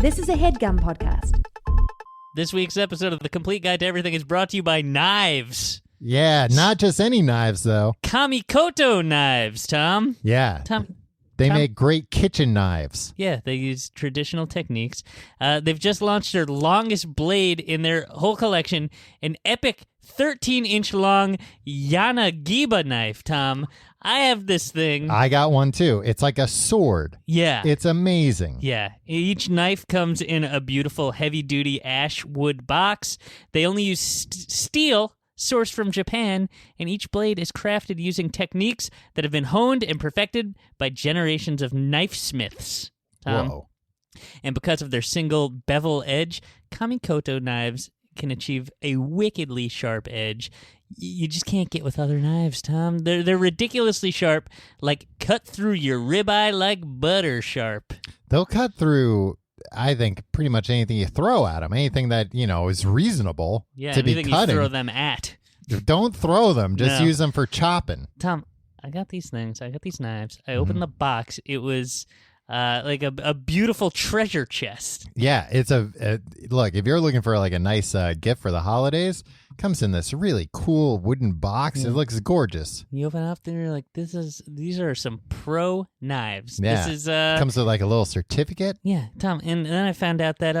This is a HeadGum podcast. This week's episode of The Complete Guide to Everything is brought to you by knives. Yeah, not just any knives, though. Kamikoto knives, Tom. Yeah. They make great kitchen knives. Yeah, they use traditional techniques. They've just launched their longest blade in their whole collection, an epic 13-inch long Yanagiba knife, Tom. I have this thing. I got one, too. It's like a sword. Yeah. It's amazing. Yeah. Each knife comes in a beautiful heavy-duty ash wood box. They only use steel, sourced from Japan, and each blade is crafted using techniques that have been honed and perfected by generations of knife smiths. Whoa. And because of their single bevel edge, Kamikoto knives can achieve a wickedly sharp edge you just can't get with other knives, Tom. They're ridiculously sharp, like cut through your ribeye like butter sharp. They'll cut through, I think, pretty much anything you throw at them, anything that, is reasonable to be anything cutting. You throw them at. Don't throw them. Just use them for chopping. Tom, I got these things. I got these knives. I opened the box. It was like a beautiful treasure chest. Yeah, it's look, if you're looking for like a nice gift for the holidays, it comes in this really cool wooden box. It looks gorgeous. You open it up and you're like, these are some pro knives. Yeah. This is comes with like a little certificate. Yeah, Tom, and then I found out that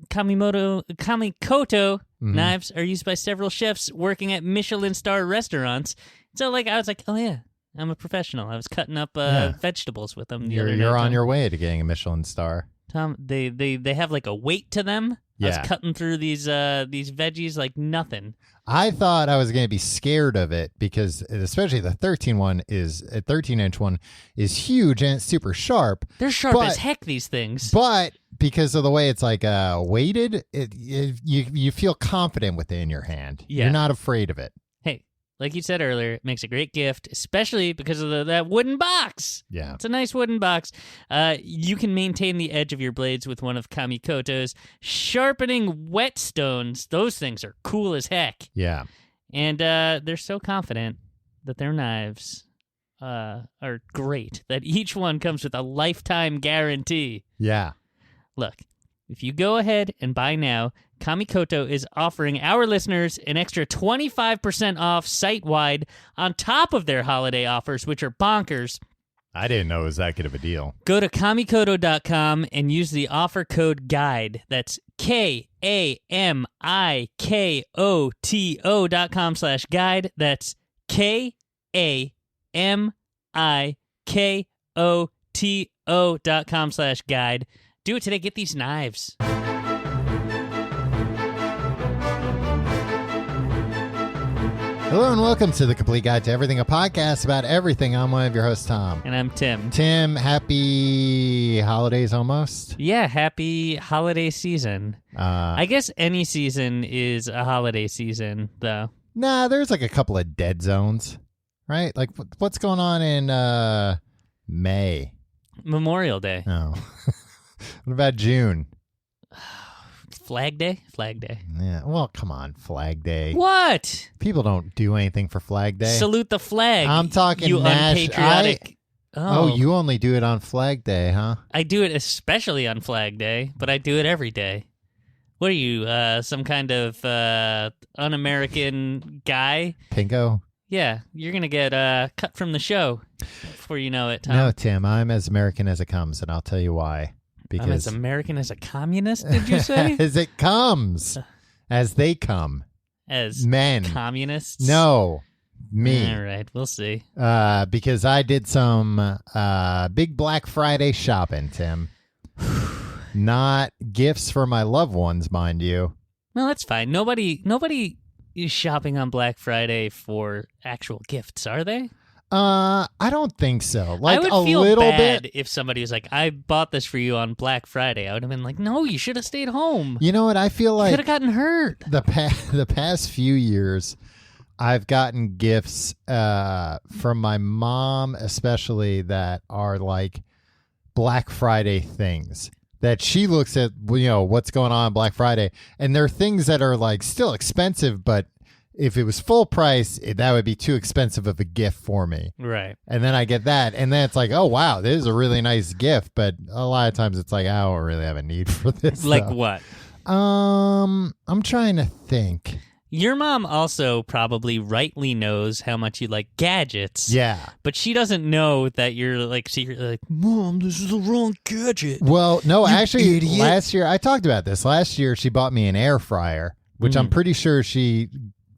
Kamikoto knives are used by several chefs working at Michelin star restaurants. So I was like, oh yeah, I'm a professional. I was cutting up vegetables with them. You're on your way to getting a Michelin star. Tom, they have like a weight to them. Yeah. I was cutting through these veggies like nothing. I thought I was going to be scared of it because especially the 13-inch one is huge and it's super sharp. They're sharp as heck, these things. But because of the way it's like weighted, you feel confident with it in your hand. Yeah. You're not afraid of it. Hey, like you said earlier, it makes a great gift, especially because of that wooden box. Yeah. It's a nice wooden box. You can maintain the edge of your blades with one of Kamikoto's sharpening whetstones. Those things are cool as heck. Yeah. And they're so confident that their knives are great, that each one comes with a lifetime guarantee. Yeah. Look, if you go ahead and buy now, Kamikoto is offering our listeners an extra 25% off site-wide on top of their holiday offers, which are bonkers. I didn't know it was that good of a deal. Go to kamikoto.com and use the offer code GUIDE. That's KAMIKOTO.com/guide. That's KAMIKOTO.com/guide. Do it today. Get these knives. Hello and welcome to The Complete Guide to Everything, a podcast about everything. I'm one of your hosts, Tom. And I'm Tim. Tim, happy holidays almost. Yeah, happy holiday season. I guess any season is a holiday season, though. Nah, there's like a couple of dead zones, right? Like what's going on in May? Memorial Day. Oh. What about June? Flag Day? Flag Day. Yeah. Well, come on, Flag Day. What? People don't do anything for Flag Day. Salute the flag. I'm talking you unpatriotic. Oh, you only do it on Flag Day, huh? I do it especially on Flag Day, but I do it every day. What are you, some kind of un-American guy? Pinko? Yeah, you're going to get cut from the show before you know it, Tom. No, Tim, I'm as American as it comes, and I'll tell you why. Because I'm as American as a communist, did you say? As it comes. As they come. As men. Communists? No. Me. All right, we'll see. Because I did some big Black Friday shopping, Tim. Not gifts for my loved ones, mind you. No, that's fine. Nobody is shopping on Black Friday for actual gifts, are they? I don't think so. Like I would a feel little bad bit. if somebody was like, "I bought this for you on Black Friday." I would have been like, "No, you should have stayed home. You know what? I feel like you could have gotten hurt." The past few years, I've gotten gifts from my mom, especially that are like Black Friday things that she looks at. What's going on Black Friday, and they're things that are like still expensive, but if it was full price, that would be too expensive of a gift for me. Right. And then I get that, and then it's like, oh wow, this is a really nice gift. But a lot of times it's like, I don't really have a need for this. Like though. what? I'm trying to think. Your mom also probably rightly knows how much you like gadgets. Yeah. But she doesn't know that you're like secretly like, Mom, this is the wrong gadget. Well, no, actually, idiot. last year, I talked about this. Last year, she bought me an air fryer, which I'm pretty sure she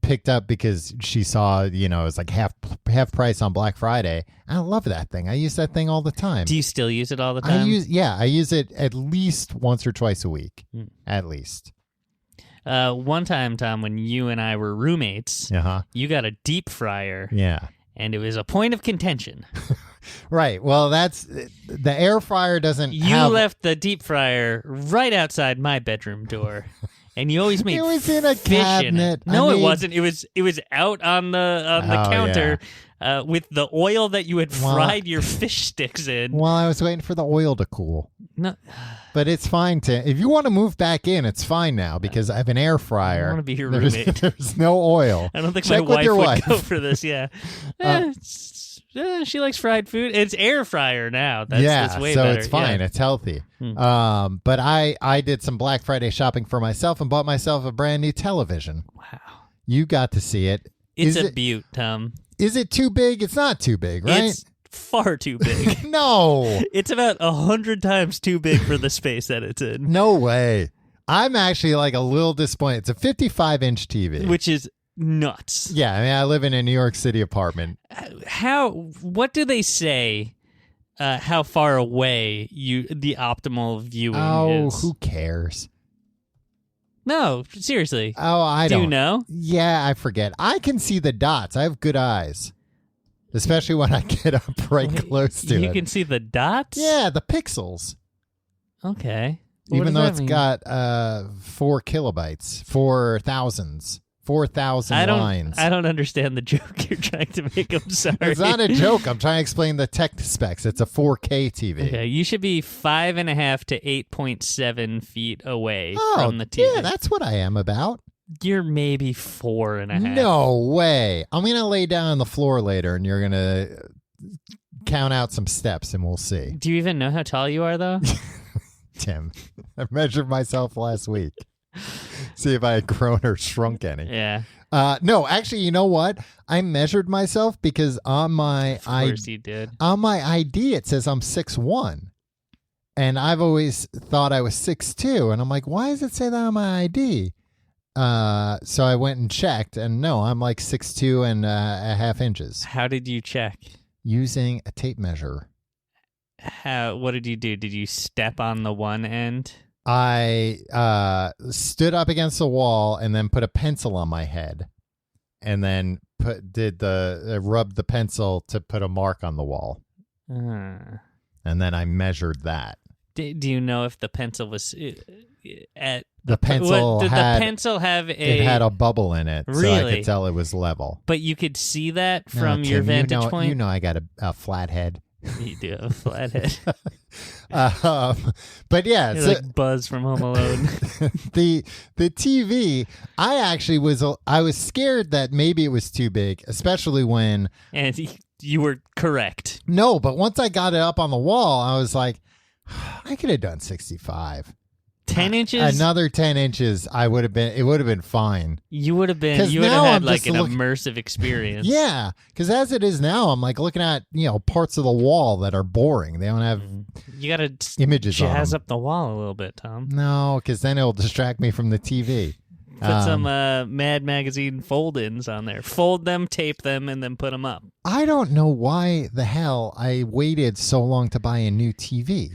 picked up because she saw, it was like half price on Black Friday. I love that thing. I use that thing all the time. Do you still use it all the time? I use it at least once or twice a week. At least. One time, Tom, when you and I were roommates, you got a deep fryer. Yeah. And it was a point of contention. Right. Well, that's the air fryer doesn't You left the deep fryer right outside my bedroom door. And you always made it was in a fish cabinet. In it. No, it wasn't. It was out on the counter with the oil that you had fried your fish sticks in. Well, I was waiting for the oil to cool. No, but it's fine to. If you want to move back in, it's fine now because I have an air fryer. I want to be your roommate. There's no oil. I don't think Check my wife would wife. go for this. Yeah. She likes fried food. It's air fryer now. That's way so better. it's fine. Yeah. It's healthy. But I did some Black Friday shopping for myself and bought myself a brand new television. Wow. You got to see it. It's a beaut, Tom. Is it too big? It's not too big, right? It's far too big. No. It's about 100 times too big for the space that it's in. No way. I'm actually like a little disappointed. It's a 55-inch TV. Which is nuts. Yeah, I mean, I live in a New York City apartment. What do they say? How far away the optimal viewing is? Oh, who cares? No, seriously. Oh, I don't. Do you know? Yeah, I forget. I can see the dots. I have good eyes, especially when I get up right close to it. You can see the dots? Yeah, the pixels. Okay. What Even does though that it's mean? got 4 kilobytes, 4,000 lines. I don't understand the joke you're trying to make. I'm sorry. It's not a joke. I'm trying to explain the tech specs. It's a 4K TV. Okay, you should be 5.5 to 8.7 feet away from the TV. Yeah, that's what I am about. You're maybe 4.5. No way. I'm going to lay down on the floor later, and you're going to count out some steps, and we'll see. Do you even know how tall you are, though? Tim, I measured myself last week. See if I had grown or shrunk any. Yeah. No, actually, you know what? I measured myself because on my you did. On my ID it says I'm 6'1", and I've always thought I was 6'2", and I'm like, why does it say that on my ID? So I went and checked, and no, I'm like 6'2" and a half inches. How did you check? Using a tape measure. What did you do? Did you step on the one end? I stood up against the wall and then put a pencil on my head, and then rubbed the pencil to put a mark on the wall, and then I measured that. Do you know if the pencil was at the pencil? Did had, the pencil have It had a bubble in it, Really? so I could tell it was level. But you could see that No, from your Tim, vantage point. You know, I got a flat head. You do have a flat head. But yeah, You're like Buzz from Home Alone. the TV, I was scared that maybe it was too big, especially when And you were correct. no, but once I got it up on the wall, I was like, I could have done 65. 10 inches? Another 10 inches, it would have been fine. You would have 'Cause had now I'm like just an immersive experience. Yeah, because as it is now, I'm like looking at parts of the wall that are boring. They don't have You got to images on jazz them. up the wall a little bit, Tom. No, because then it'll distract me from the TV. Put some Mad Magazine fold-ins on there. Fold them, tape them, and then put them up. I don't know why the hell I waited so long to buy a new TV.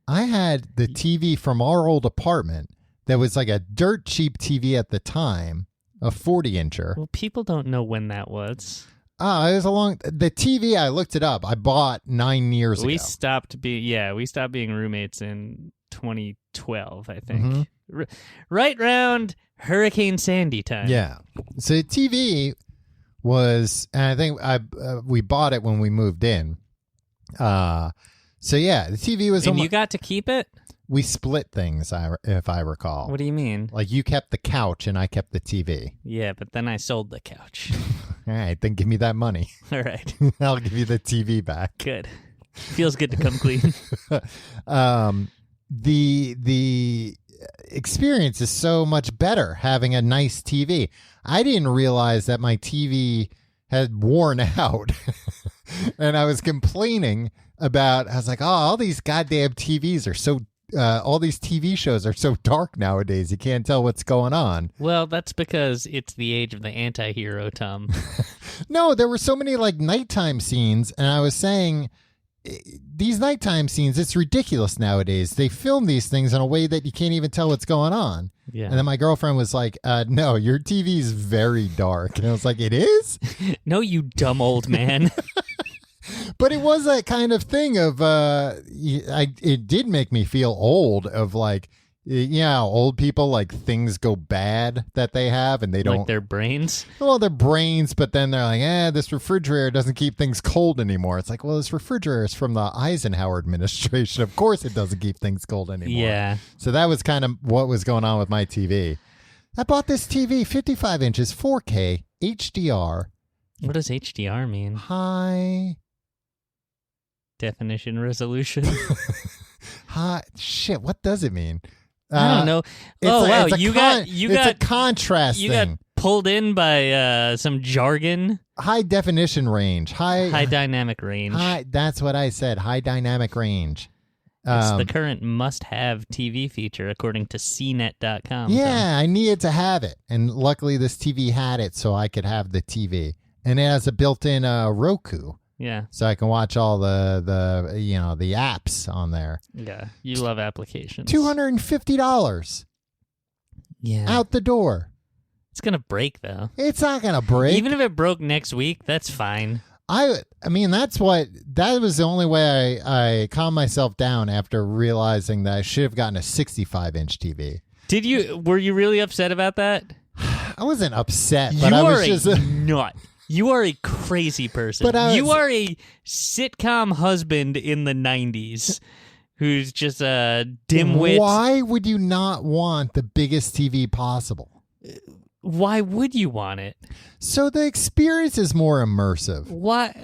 I had the TV from our old apartment that was like a dirt cheap TV at the time, a 40-incher. Well, people don't know when that was. It was the TV. I looked it up. I bought 9 years ago. We stopped being roommates in 2012, I think. Right round Hurricane Sandy time. Yeah. So the TV was, and I think we bought it when we moved in. So yeah, the TV was. And you got to keep it? We split things, if I recall. What do you mean? Like you kept the couch and I kept the TV. Yeah, but then I sold the couch. All right, then give me that money. All right. I'll give you the TV back. Good. Feels good to come clean. The experience is so much better having a nice TV. I didn't realize that my TV had worn out. And I was complaining about, I was like, oh, all these goddamn TVs are so, all these TV shows are so dark nowadays. You can't tell what's going on. Well, that's because it's the age of the anti-hero, Tom. No, there were so many like nighttime scenes. And I was saying, these nighttime scenes, it's ridiculous nowadays. They film these things in a way that you can't even tell what's going on. Yeah. And then my girlfriend was like, no, your TV is very dark. And I was like, it is? No, you dumb old man. But it was that kind of thing of, it did make me feel old of like, yeah, old people, like things go bad that they have and they don't. Like their brains? Well, their brains, but then they're like, this refrigerator doesn't keep things cold anymore. It's like, well, this refrigerator is from the Eisenhower administration. Of course it doesn't keep things cold anymore. Yeah. So that was kind of what was going on with my TV. I bought this TV, 55 inches, 4K, HDR. What does HDR mean? High definition resolution. Shit, what does it mean? I don't know. Wow, you got a contrast you thing. got pulled in by some jargon. High definition range. High dynamic range. That's what I said. High dynamic range. It's the current must-have TV feature, according to CNET.com. Yeah, I needed to have it, and luckily this TV had it, so I could have the TV, and it has a built-in Roku. Yeah. So I can watch all the apps on there. Yeah. You love applications. $250. Yeah. Out the door. It's going to break, though. It's not going to break. Even if it broke next week, that's fine. I mean, that was the only way I calmed myself down after realizing that I should have gotten a 65-inch TV. Were you really upset about that? I wasn't upset, but I was just nut. You are a crazy person. You are a sitcom husband in the 90s who's just a dimwit. Why would you not want the biggest TV possible? Why would you want it? So the experience is more immersive. Why?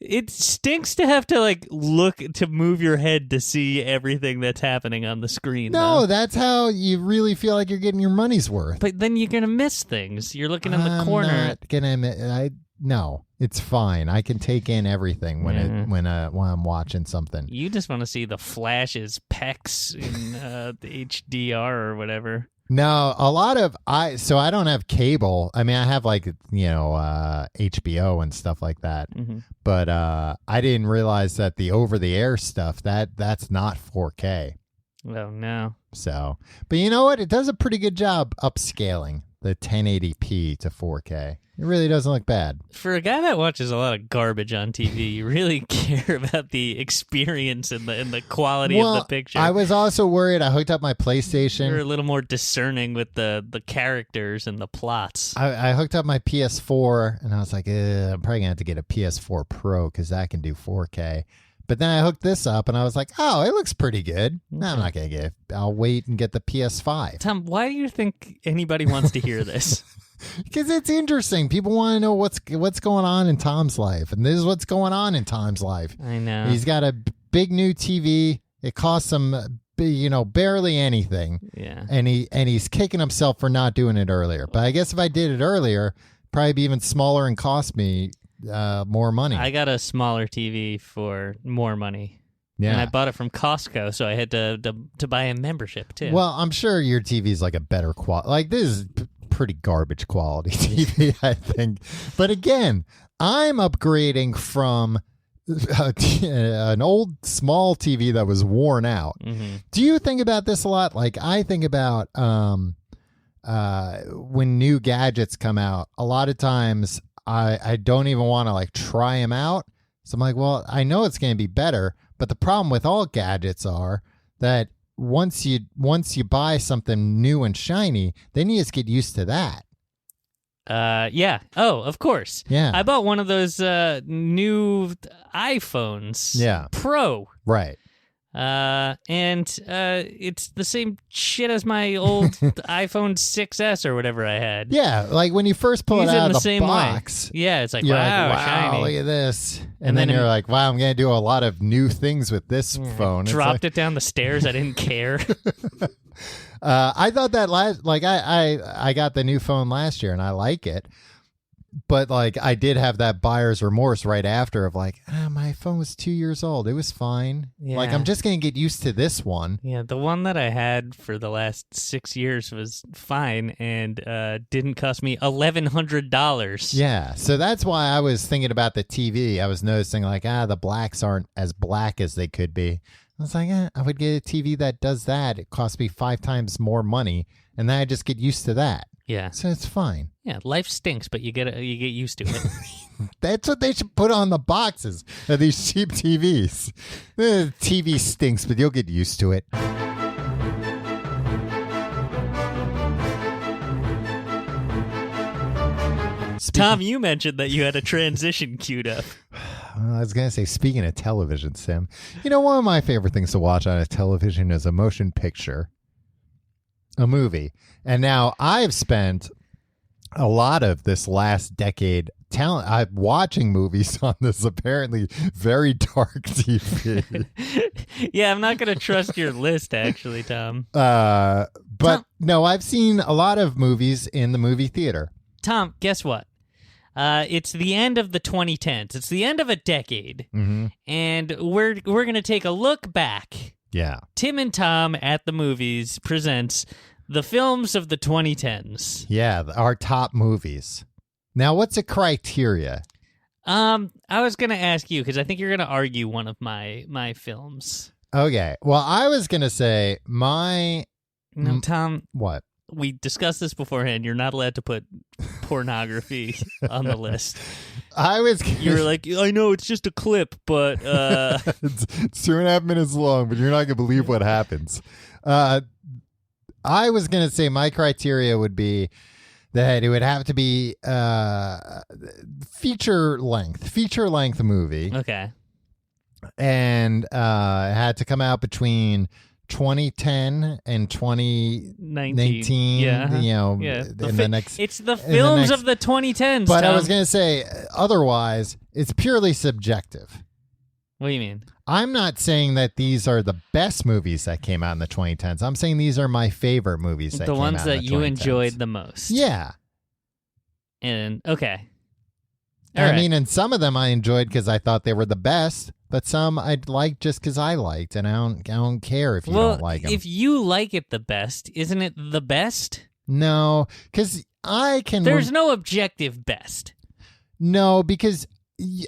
It stinks to have to look to move your head to see everything that's happening on the screen. No, though. That's how you really feel like you're getting your money's worth. But then you're gonna miss things. You're looking in the corner. I'm not gonna. No, it's fine. I can take in everything when I'm watching something. You just want to see the Flash's pecs in the HDR or whatever. No, a lot of so I don't have cable. I mean, I have HBO and stuff like that. Mm-hmm. But I didn't realize that the over-the-air stuff that's not 4K. Oh no. So, but you know what? It does a pretty good job upscaling the 1080p to 4K. It really doesn't look bad. For a guy that watches a lot of garbage on TV, you really care about the experience and the quality of the picture. I was also worried. I hooked up my PlayStation. You're a little more discerning with the characters and the plots. I hooked up my PS4, and I was like, I'm probably going to have to get a PS4 Pro because that can do 4K. But then I hooked this up, and I was like, oh, it looks pretty good. No, I'm not going to get it. I'll wait and get the PS5. Tom, why do you think anybody wants to hear this? Because it's interesting. People want to know what's going on in Tom's life, and this is what's going on in Tom's life. I know. He's got a big new TV. It costs him, barely anything. Yeah. And he's kicking himself for not doing it earlier. But I guess if I did it earlier, probably be even smaller and cost me more money. I got a smaller TV for more money. Yeah. And I bought it from Costco, so I had to buy a membership too. Well, I'm sure your TV is like a better quality. Like this is pretty garbage quality TV, I think. But again, I'm upgrading from an old small TV that was worn out. Mm-hmm. Do you think about this a lot? Like I think about when new gadgets come out, a lot of times I don't even want to try them out. So I'm like, well, I know it's going to be better. But the problem with all gadgets are that once you buy something new and shiny, then you just get used to that. Yeah. Oh, of course. Yeah. I bought one of those new iPhones. Yeah. Pro. Right. And it's the same shit as my old iPhone 6S or whatever I had. Yeah, like when you first pull it out of the same box. way. Yeah, it's like, You're wow, like, wow, shiny. look at this. And then you're like, wow, I'm going to do a lot of new things with this phone. Dropped it down the stairs. I didn't care. I thought that I got the new phone last year and I like it. But like I did have that buyer's remorse right after of like, my phone was 2 years old. It was fine. Yeah. Like I'm just going to get used to this one. Yeah, the one that I had for the last 6 years was fine and didn't cost me $1,100. Yeah, so that's why I was thinking about the TV. I was noticing like, the blacks aren't as black as they could be. I was like, I would get a TV that does that. It costs me 5 times more money, and then I just get used to that. Yeah. So it's fine. Yeah, life stinks, but you get used to it. That's what they should put on the boxes of these cheap TVs. The TV stinks, but you'll get used to it. Tom, you mentioned that you had a transition queued up. I was going to say, speaking of television, Sim, one of my favorite things to watch on a television is a motion picture, a movie. And now I've spent a lot of this last decade I'm watching movies on this apparently very dark TV. Yeah, I'm not going to trust your list, actually, Tom. No, I've seen a lot of movies in the movie theater. Tom, guess what? It's the end of the 2010s. It's the end of a decade. Mm-hmm. And we're going to take a look back. Yeah. Tim and Tom at the Movies presents the films of the 2010s. Yeah, our top movies. Now, what's a criteria? I was going to ask you, because I think you're going to argue one of my films. Okay. Well, I was going to say my... No, Tom... What? We discussed this beforehand. You're not allowed to put pornography on the list. You were like, I know it's just a clip, but... it's 2.5 minutes long, but you're not going to believe what happens. I was going to say my criteria would be that it would have to be feature length movie. Okay. And it had to come out between 2010 and 2019. Yeah. It's the films of the 2010s. But Tom. I was going to say, otherwise, it's purely subjective. What do you mean? I'm not saying that these are the best movies that came out in the 2010s. I'm saying these are my favorite movies that came out in the 2010s. The ones that you enjoyed the most. Yeah. And, okay. I mean, and some of them I enjoyed because I thought they were the best, but some I'd like just because I liked, and I don't care if you don't like them. If you like it the best, isn't it the best? No, because I can... There's no objective best. No, because...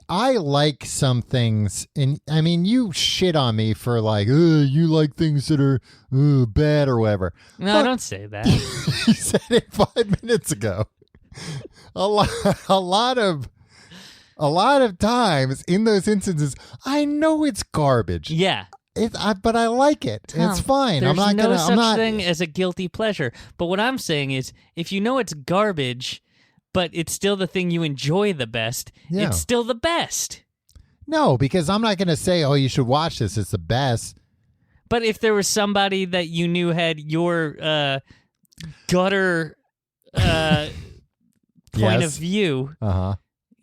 I like some things, and I mean, you shit on me for like, you like things that are bad or whatever. No, but don't say that. You said it 5 minutes ago. A lot of times in those instances, I know it's garbage. Yeah. But I like it. Tom, it's fine. There's I'm no not such thing as a guilty pleasure. But what I'm saying is, if you know it's garbage, but it's still the thing you enjoy the best, it's still the best. No, because I'm not going to say, you should watch this. It's the best. But if there was somebody that you knew had your gutter point of view,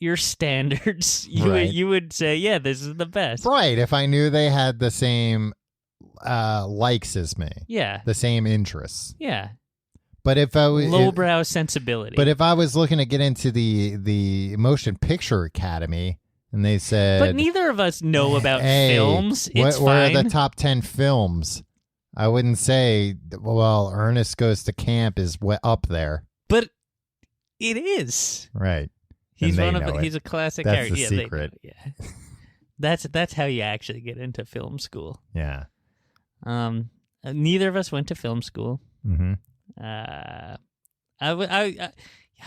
your standards, you would say, yeah, this is the best. Right, if I knew they had the same likes as me. Yeah. The same interests. Yeah. But if I was lowbrow sensibility. But if I was looking to get into the Motion Picture Academy, and they said, but neither of us know about films. It's what fine. are the top 10 films? I wouldn't say, well, Ernest Goes to Camp is up there. But it is. Right. He's he's a classic That's character. the secret. Yeah. That's how you actually get into film school. Yeah. Neither of us went to film school. Mm-hmm. I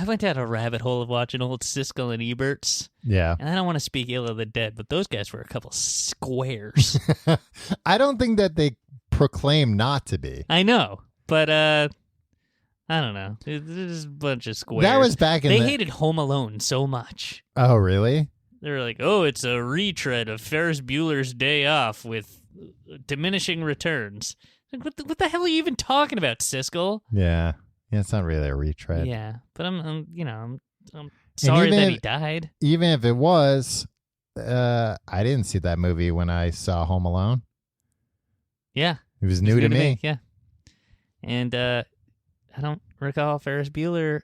went down a rabbit hole of watching old Siskel and Eberts. Yeah. And I don't want to speak ill of the dead, but those guys were a couple squares. I don't think that they proclaim not to be. I know, but I don't know. There's a bunch of squares. That was back in They hated Home Alone so much. Oh, really? They were like, oh, it's a retread of Ferris Bueller's Day Off with diminishing returns. Like, what the hell are you even talking about, Siskel? Yeah, it's not really a retread. Yeah, but I'm sorry that he died. Even if it was, I didn't see that movie when I saw Home Alone. Yeah. It was new to me. Yeah. And I don't recall Ferris Bueller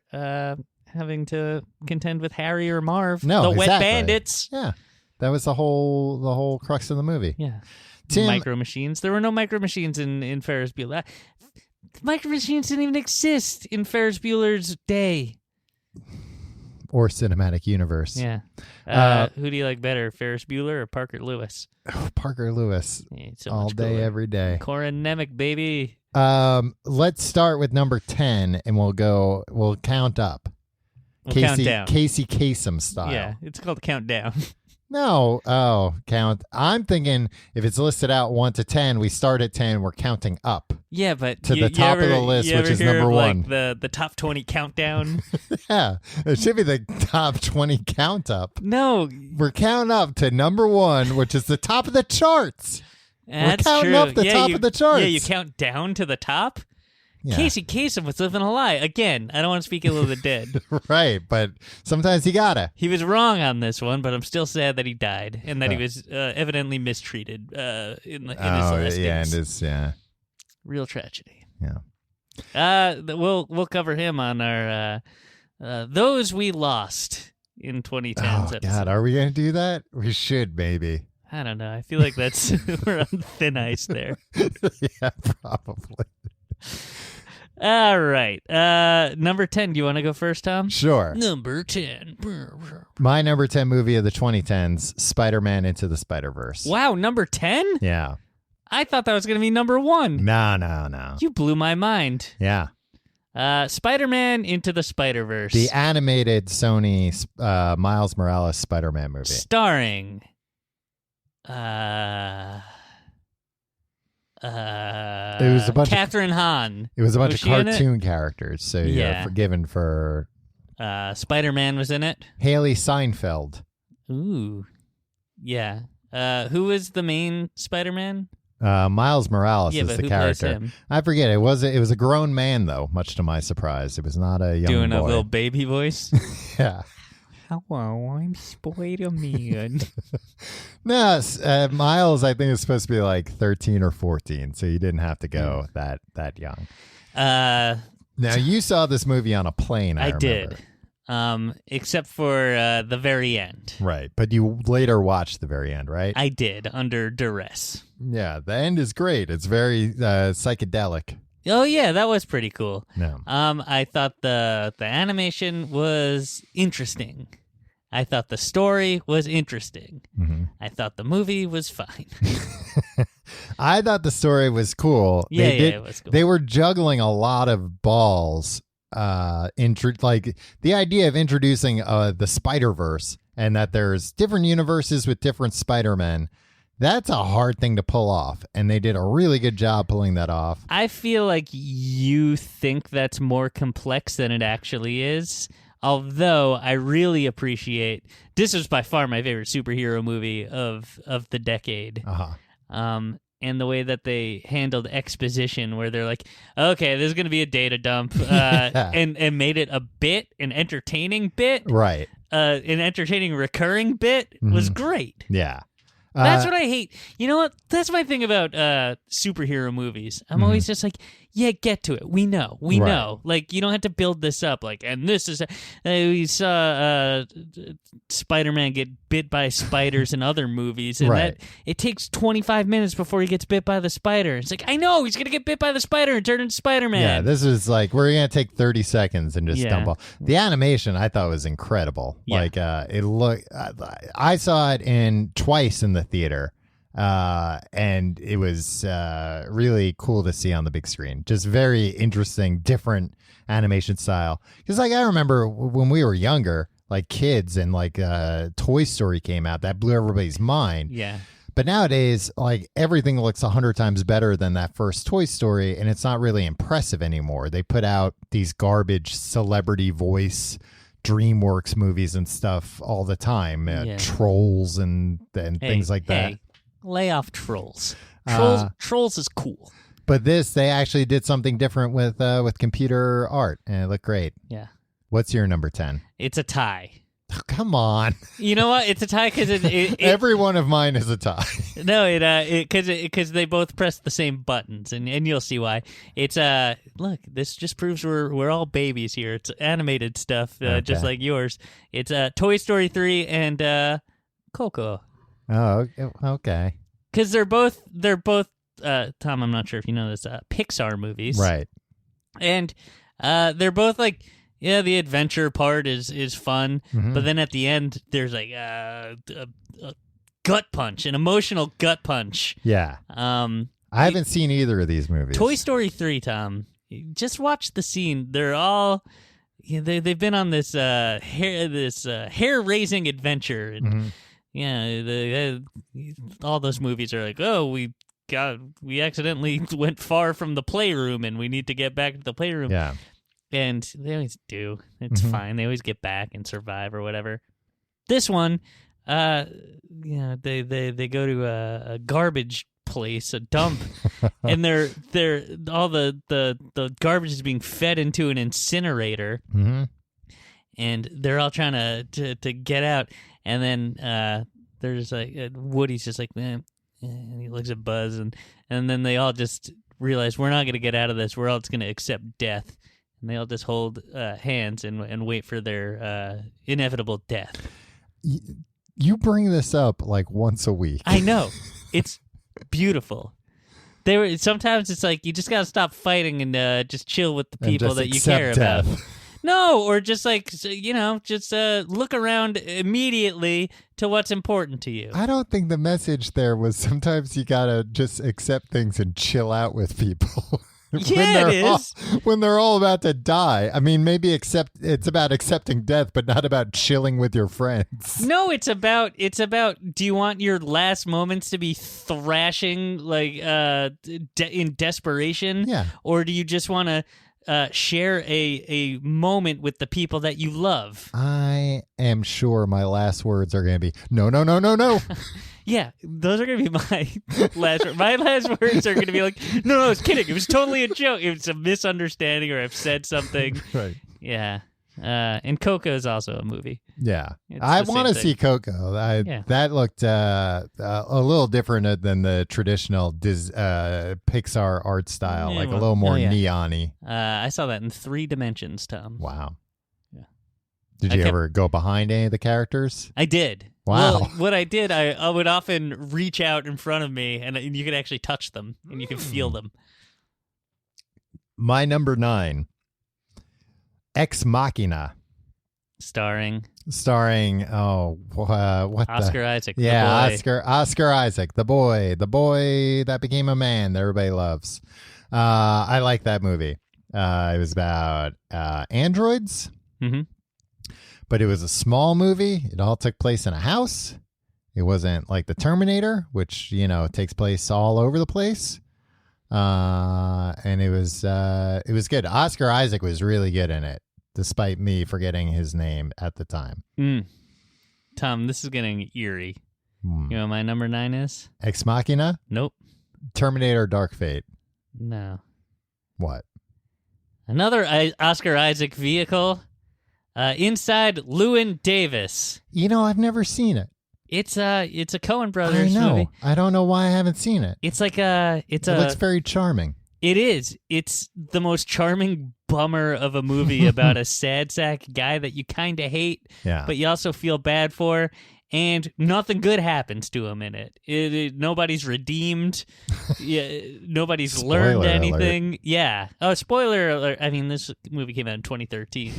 having to contend with Harry or Marv. No, the exactly. Wet Bandits. Yeah. That was the whole crux of the movie. Yeah. Tim, Micro Machines. There were no Micro Machines in Ferris Bueller. Micro Machines didn't even exist in Ferris Bueller's day. Or cinematic universe. Yeah. Who do you like better, Ferris Bueller or Parker Lewis? Parker Lewis. Yeah, so all much day, cooler. every day. Corin Nemec, baby. Let's start with number 10, and we'll count up. We'll count down. Casey Kasem style. Yeah, it's called Countdown. No. Oh, count. I'm thinking if it's listed out 1 to 10, we start at 10, we're counting up. Yeah, but to the top of the list, which is number 1. Like the top 20 countdown. Yeah, it should be the top 20 count up. No. We're counting up to number 1, which is the top of the charts. That's we're counting true. up the top of the charts. Yeah, you count down to the top. Yeah. Casey Kasem was living a lie. Again, I don't want to speak ill of the dead. Right, but sometimes you gotta. He was wrong on this one, but I'm still sad that he died and that he was evidently mistreated in his last days. Real tragedy. Yeah. We'll cover him on our those we lost in 2010's episode. God, are we gonna do that? We should, maybe. I don't know. I feel like that's we're on thin ice there. Yeah, probably. All right. Number 10. Do you want to go first, Tom? Sure. Number 10. My number 10 movie of the 2010s, Spider-Man Into the Spider-Verse. Wow, number 10? Yeah. I thought that was going to be number 1. No. You blew my mind. Yeah. Spider-Man Into the Spider-Verse. The animated Sony Miles Morales Spider-Man movie. Starring... it was a bunch Catherine Hahn. It was a bunch Was of she in cartoon characters, so you're forgiven for... Spider-Man was in it. Haley Seinfeld. Ooh. Yeah. Who was the main Spider-Man? Miles Morales Yeah, is but the who plays character. him? I forget. It was a grown man, though, much to my surprise. It was not a young Doing boy. a little baby voice. Yeah. Hello, I'm Spider-Man. No, Miles, I think, is supposed to be like 13 or 14, so you didn't have to go that young. Now, you saw this movie on a plane, I remember. did. Except for the very end. Right, but you later watched the very end, right? I did, under duress. Yeah, the end is great. It's very psychedelic. Oh, yeah, that was pretty cool. No. I thought the animation was interesting. I thought the story was interesting. Mm-hmm. I thought the movie was fine. I thought the story was cool. Yeah, it was cool. They were juggling a lot of balls. Like the idea of introducing the Spider-Verse and that there's different universes with different Spider-Men. That's a hard thing to pull off, and they did a really good job pulling that off. I feel like you think that's more complex than it actually is. Although I really appreciate this was by far my favorite superhero movie of the decade. Uh-huh. And the way that they handled exposition, where they're like, okay, there's going to be a data dump, and made it a bit, an entertaining bit. Right. An entertaining recurring bit was great. Yeah. That's what I hate. You know what? That's my thing about superhero movies. I'm always just like, yeah, get to it. We know. Like, you don't have to build this up. Like, and this is... we saw Spider-Man get bit by spiders in other movies, and that it takes 25 minutes before he gets bit by the spider. It's like, I know, he's going to get bit by the spider and turn into Spider-Man. Yeah, this is like, we're going to take 30 seconds and just dump off. The animation, I thought, was incredible. Yeah. Like, it looked... I saw it twice in the theater, and it was really cool to see on the big screen. Just very interesting, different animation style. Because like I remember when we were younger, like kids, and like Toy Story came out, that blew everybody's mind. Yeah. But nowadays, like everything looks 100 times better than that first Toy Story, and it's not really impressive anymore. They put out these garbage celebrity voice DreamWorks movies and stuff all the time, Trolls and things like that. Lay off Trolls. Trolls is cool. But they actually did something different with computer art, and it looked great. Yeah. What's your number 10? It's a tie. Oh, come on. You know what? It's a tie because every one of mine is a tie. No, because they both press the same buttons, and you'll see why. It's look, this just proves we're all babies here. It's animated stuff, just like yours. It's Toy Story 3 and Coco. Oh, okay. Because they're both Tom, I'm not sure if you know this, Pixar movies, right? And they're both like. Yeah, the adventure part is fun, but then at the end, there's like a gut punch, an emotional gut punch. Yeah. I haven't seen either of these movies. Toy Story 3, Tom. Just watch the scene. They're all they've been on this hair-raising adventure, and all those movies are like, oh, we accidentally went far from the playroom, and we need to get back to the playroom. Yeah. And they always do. It's fine. They always get back and survive or whatever. This one, they go to a garbage place, a dump, and they're all the garbage is being fed into an incinerator, and they're all trying to get out. And then there's like Woody's just like, man, and he looks at Buzz, and then they all just realize we're not going to get out of this. We're all just going to accept death. And they all just hold hands and wait for their inevitable death. You bring this up like once a week. I know. It's beautiful. Sometimes it's like you just got to stop fighting and just chill with the people that you care about. No, or just like, just look around immediately to what's important to you. I don't think the message there was sometimes you got to just accept things and chill out with people. Yeah, it is. When they're all about to die. I mean, maybe it's about accepting death, but not about chilling with your friends. No, it's about do you want your last moments to be thrashing like in desperation? Yeah. Or do you just want to share a moment with the people that you love? I am sure my last words are going to be, no, no, no, no, no. Yeah, those are going to be my last words. My last words are going to be like, no, I was kidding. It was totally a joke. It was a misunderstanding or I've said something. Right. Yeah. And Coco is also a movie. Yeah. I want to see Coco. That looked a little different than the traditional Pixar art style, like a little more neon-y. I saw that in 3 dimensions, Tom. Wow. Yeah. Did you ever go behind any of the characters? I did. Wow. Well, what I did, I would often reach out in front of me, and you could actually touch them, and you could feel them. My number 9, Ex Machina. Starring what Oscar Isaac. Yeah, the boy. Oscar Isaac, the boy that became a man that everybody loves. I like that movie. It was about androids. Mm-hmm. But it was a small movie. It all took place in a house. It wasn't like the Terminator, which, takes place all over the place. And it was good. Oscar Isaac was really good in it, despite me forgetting his name at the time. Tom, this is getting eerie. You know what my number 9 is? Ex Machina? Nope. Terminator Dark Fate. No. What? Another Oscar Isaac vehicle. Inside Llewyn Davis. I've never seen it. It's a Coen Brothers movie. movie. I don't know why I haven't seen it. It's like it looks very charming. It is. It's the most charming bummer of a movie about a sad sack guy that you kind of hate, but you also feel bad for, and nothing good happens to him in it. Nobody's redeemed. Nobody's learned anything. Alert. Yeah. Oh, spoiler alert. I mean, this movie came out in 2013.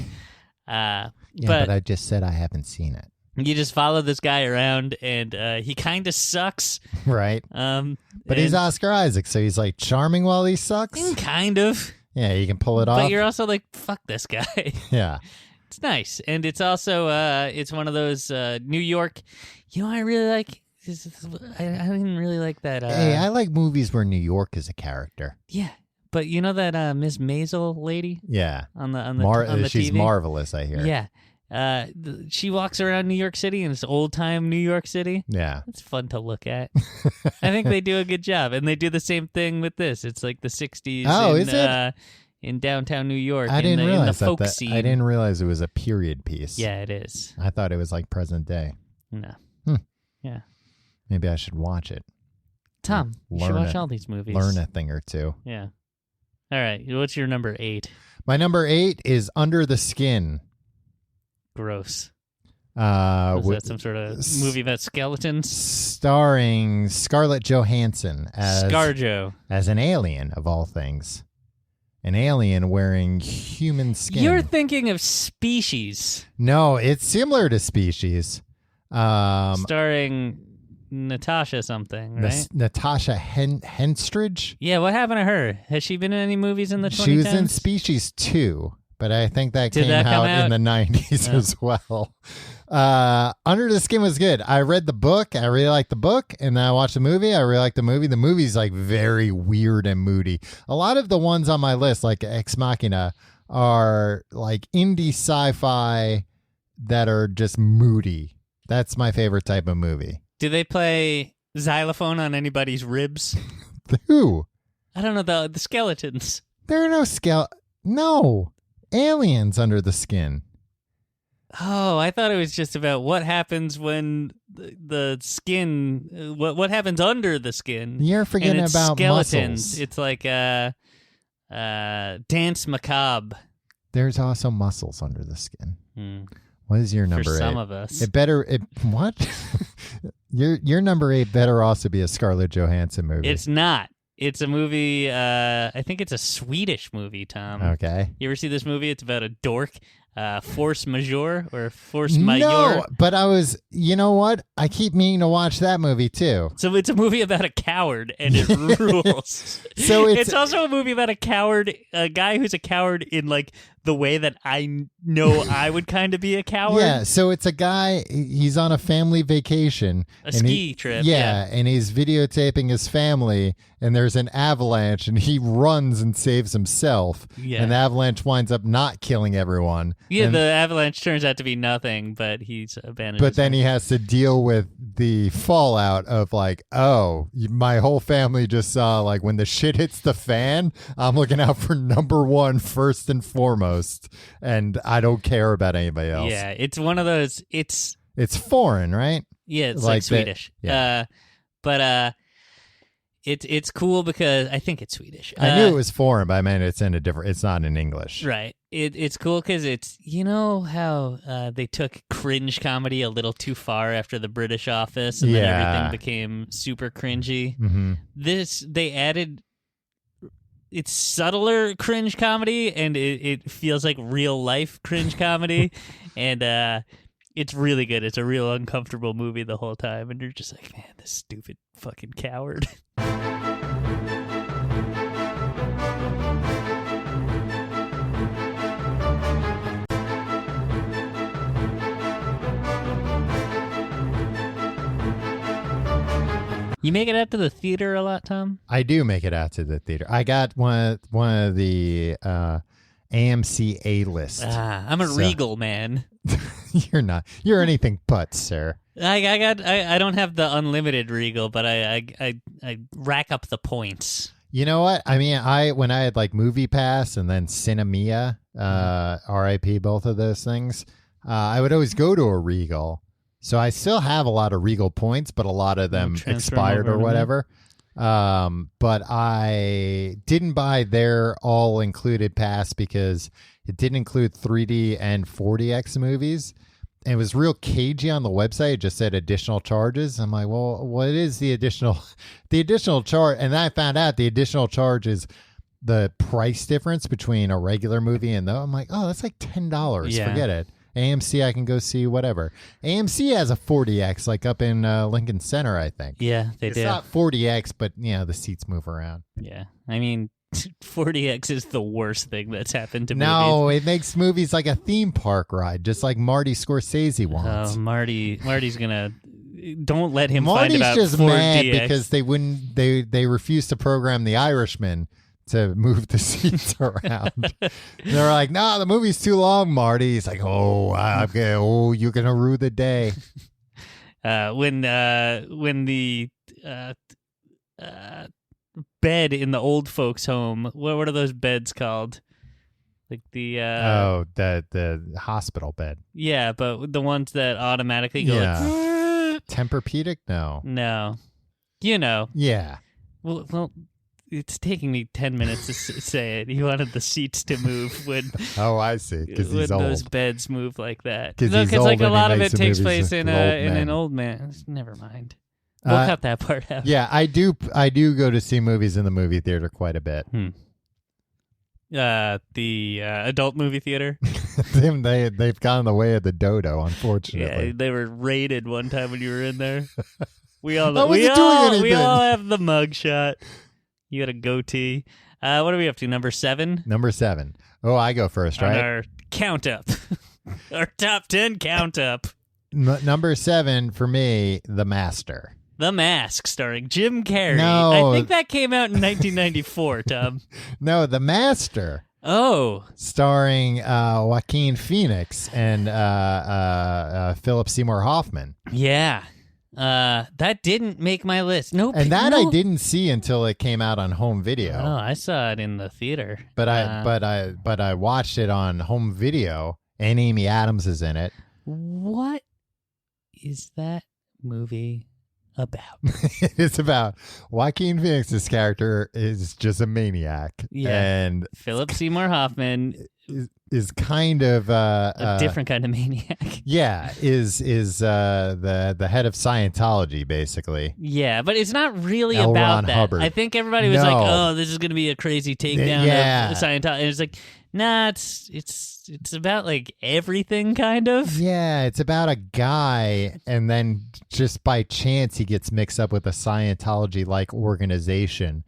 But I just said I haven't seen it. You just follow this guy around, and he kind of sucks. Right. But he's Oscar Isaac, so he's like charming while he sucks. Kind of. Yeah, you can pull it off. But you're also like, fuck this guy. Yeah. It's nice. And it's also, it's one of those New York, I really like, I didn't really like that. Hey, I like movies where New York is a character. Yeah. But you know that Miss Maisel lady? Yeah. On the she's TV? marvelous, I hear. Yeah. She walks around New York City, and it's old-time New York City. Yeah. It's fun to look at. I think they do a good job, and they do the same thing with this. It's like the 60s. Oh, is it? In downtown New York, I didn't realize in the folk scene. I didn't realize it was a period piece. Yeah, it is. I thought it was like present day. No. Yeah. Maybe I should watch it. Tom, you should watch all these movies. Learn a thing or two. Yeah. All right. What's your number 8? My number 8 is Under the Skin. Gross. Is that some sort of movie about skeletons? Starring Scarlett Johansson as ScarJo. As an alien, of all things. An alien wearing human skin. You're thinking of Species. No, it's similar to Species. Starring Natasha something, right? Natasha Henstridge? Yeah, what happened to her? Has she been in any movies in the 2010s? She was in Species 2, but I think that came come out out in the 90s as well. Under the Skin was good. I read the book. I really liked the book. And then I watched the movie. I really liked the movie. The movie's like very weird and moody. A lot of the ones on my list, like Ex Machina, are like indie sci-fi that are just moody. That's my favorite type of movie. Do they play xylophone on anybody's ribs? Who? I don't know, the skeletons. There are no No. Aliens under the skin. Oh, I thought it was just about what happens when the skin, what happens under the skin. You're forgetting and it's about skeletons. muscles. It's like Dance Macabre. There's also muscles under the skin. What is your number 8? For some of us. What? Your number 8 better also be a Scarlett Johansson movie. It's not. It's a movie, I think it's a Swedish movie, Tom. Okay. You ever see this movie? It's about a dork. Force Majeure or Force Majeure. No, but you know what? I keep meaning to watch that movie too. So it's a movie about a coward and it rules. So it's also a movie about a guy who's a coward in like the way that I know I would kind of be a coward. Yeah, so it's a guy, he's on a family vacation. A ski trip. Yeah, and he's videotaping his family, and there's an avalanche, and he runs and saves himself. Yeah. And the avalanche winds up not killing everyone. Yeah, and the avalanche turns out to be nothing, but he's abandoned. But then he has to deal with the fallout of like, oh, my whole family just saw like when the shit hits the fan, I'm looking out for number 1 first and foremost. And I don't care about anybody else. Yeah, it's one of those. It's foreign, right? Yeah, it's like Swedish. Yeah. But it's cool because I think it's Swedish. I knew it was foreign, but I meant it's not in English. Right. It's cool because it's, you know how they took cringe comedy a little too far after the British Office and then everything became super cringy. Mm-hmm. They added. It's subtler cringe comedy, and it feels like real life cringe comedy, and it's really good. It's a real uncomfortable movie the whole time, and you're just like, man, this stupid fucking coward. You make it out to the theater a lot, Tom? I do make it out to the theater. I got one of the AMC A-list. I'm a Regal man. You're not. You're anything but, sir. I don't have the unlimited Regal, but I rack up the points. You know what? I mean, when I had like Movie Pass and then Cinemia, RIP, both of those things, I would always go to a Regal. So I still have a lot of Regal points, but a lot of them expired or whatever. But I didn't buy their all-included pass because it didn't include 3D and 4DX movies. And it was real cagey on the website. It just said additional charges. I'm like, well, what is the additional charge? And then I found out the additional charge is the price difference between a regular movie and though. I'm like, oh, that's like $10. Yeah. Forget it. AMC, I can go see whatever. AMC has a 40X, like up in Lincoln Center, I think. Yeah, they do. It's not 40X, but the seats move around. Yeah, I mean, 40X is the worst thing that's happened to movies. No, it makes movies like a theme park ride, just like Marty Scorsese wants. Oh, Marty's gonna. Don't let him Marty's find about just 4DX. mad because they refused to program The Irishman to move the seats around. They're like, "No, the movie's too long, Marty." He's like, you're gonna rue the day. When the bed in the old folks' home, what are those beds called? Like the the hospital bed. Yeah, but the ones that automatically go like Tempur-Pedic? No. You know. Yeah. Well, it's taking me 10 minutes to say it. He wanted the seats to move when. Oh, I see. Because he's old. Those beds move like that. Because like a lot of it takes place in an old man. Never mind. We'll cut that part out. Yeah, I do go to see movies in the movie theater quite a bit. The adult movie theater. They've gone in the way of the dodo, unfortunately. Yeah, they were raided one time when you were in there. We all have the mug shot. You got a goatee. What are we up to? Number 7? Number 7. Oh, I go first, right? On our count up. Our top 10 count up. Number 7 for me, The Master. The Mask, starring Jim Carrey. No. I think that came out in 1994, Tom. No, The Master. Oh. Starring Joaquin Phoenix and Philip Seymour Hoffman. Yeah. That didn't make my list. I didn't see until it came out on home video. Oh, I saw it in the theater. But I watched it on home video, and Amy Adams is in it. What is that movie about? It's about Joaquin Phoenix's character is just a maniac. Yeah. And Philip Seymour Hoffman is kind of a different kind of maniac. Yeah, is the head of Scientology, basically. Yeah, but it's not really L. about Ron that. Hubbard. I think everybody was like, "Oh, this is going to be a crazy takedown of Scientology." And it's like, nah, it's about like everything, kind of. Yeah, it's about a guy, and then just by chance he gets mixed up with a Scientology-like organization.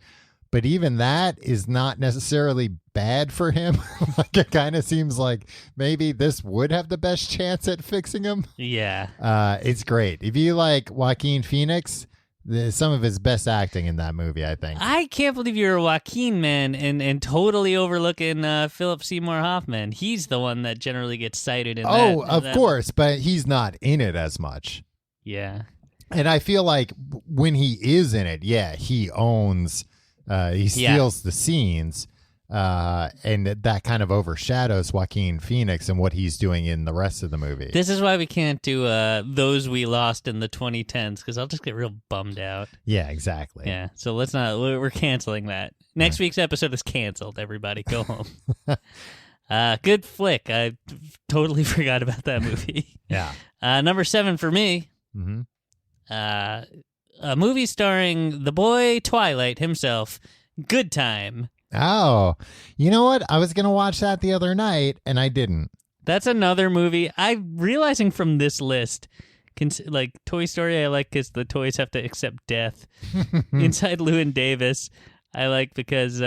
But even that is not necessarily bad for him. Like, it kind of seems like maybe this would have the best chance at fixing him. Yeah. It's great. If you like Joaquin Phoenix, some of his best acting in that movie, I think. I can't believe you're a Joaquin man and totally overlooking Philip Seymour Hoffman. He's the one that generally gets cited in that. Oh, of course, but he's not in it as much. Yeah. And I feel like when he is in it, he owns... he steals the scenes, and that kind of overshadows Joaquin Phoenix and what he's doing in the rest of the movie. This is why we can't do those we lost in the 2010s, because I'll just get real bummed out. Yeah, exactly. Yeah, so let's not. We're canceling that. Next week's episode is canceled. Everybody, go home. Good flick. I totally forgot about that movie. Yeah. Number 7 for me. Mm-hmm. A movie starring the boy Twilight himself, Good Time. Oh, you know what? I was going to watch that the other night, and I didn't. That's another movie. I'm realizing from this list, like Toy Story, I like because the toys have to accept death. Inside Llewyn Davis, I like because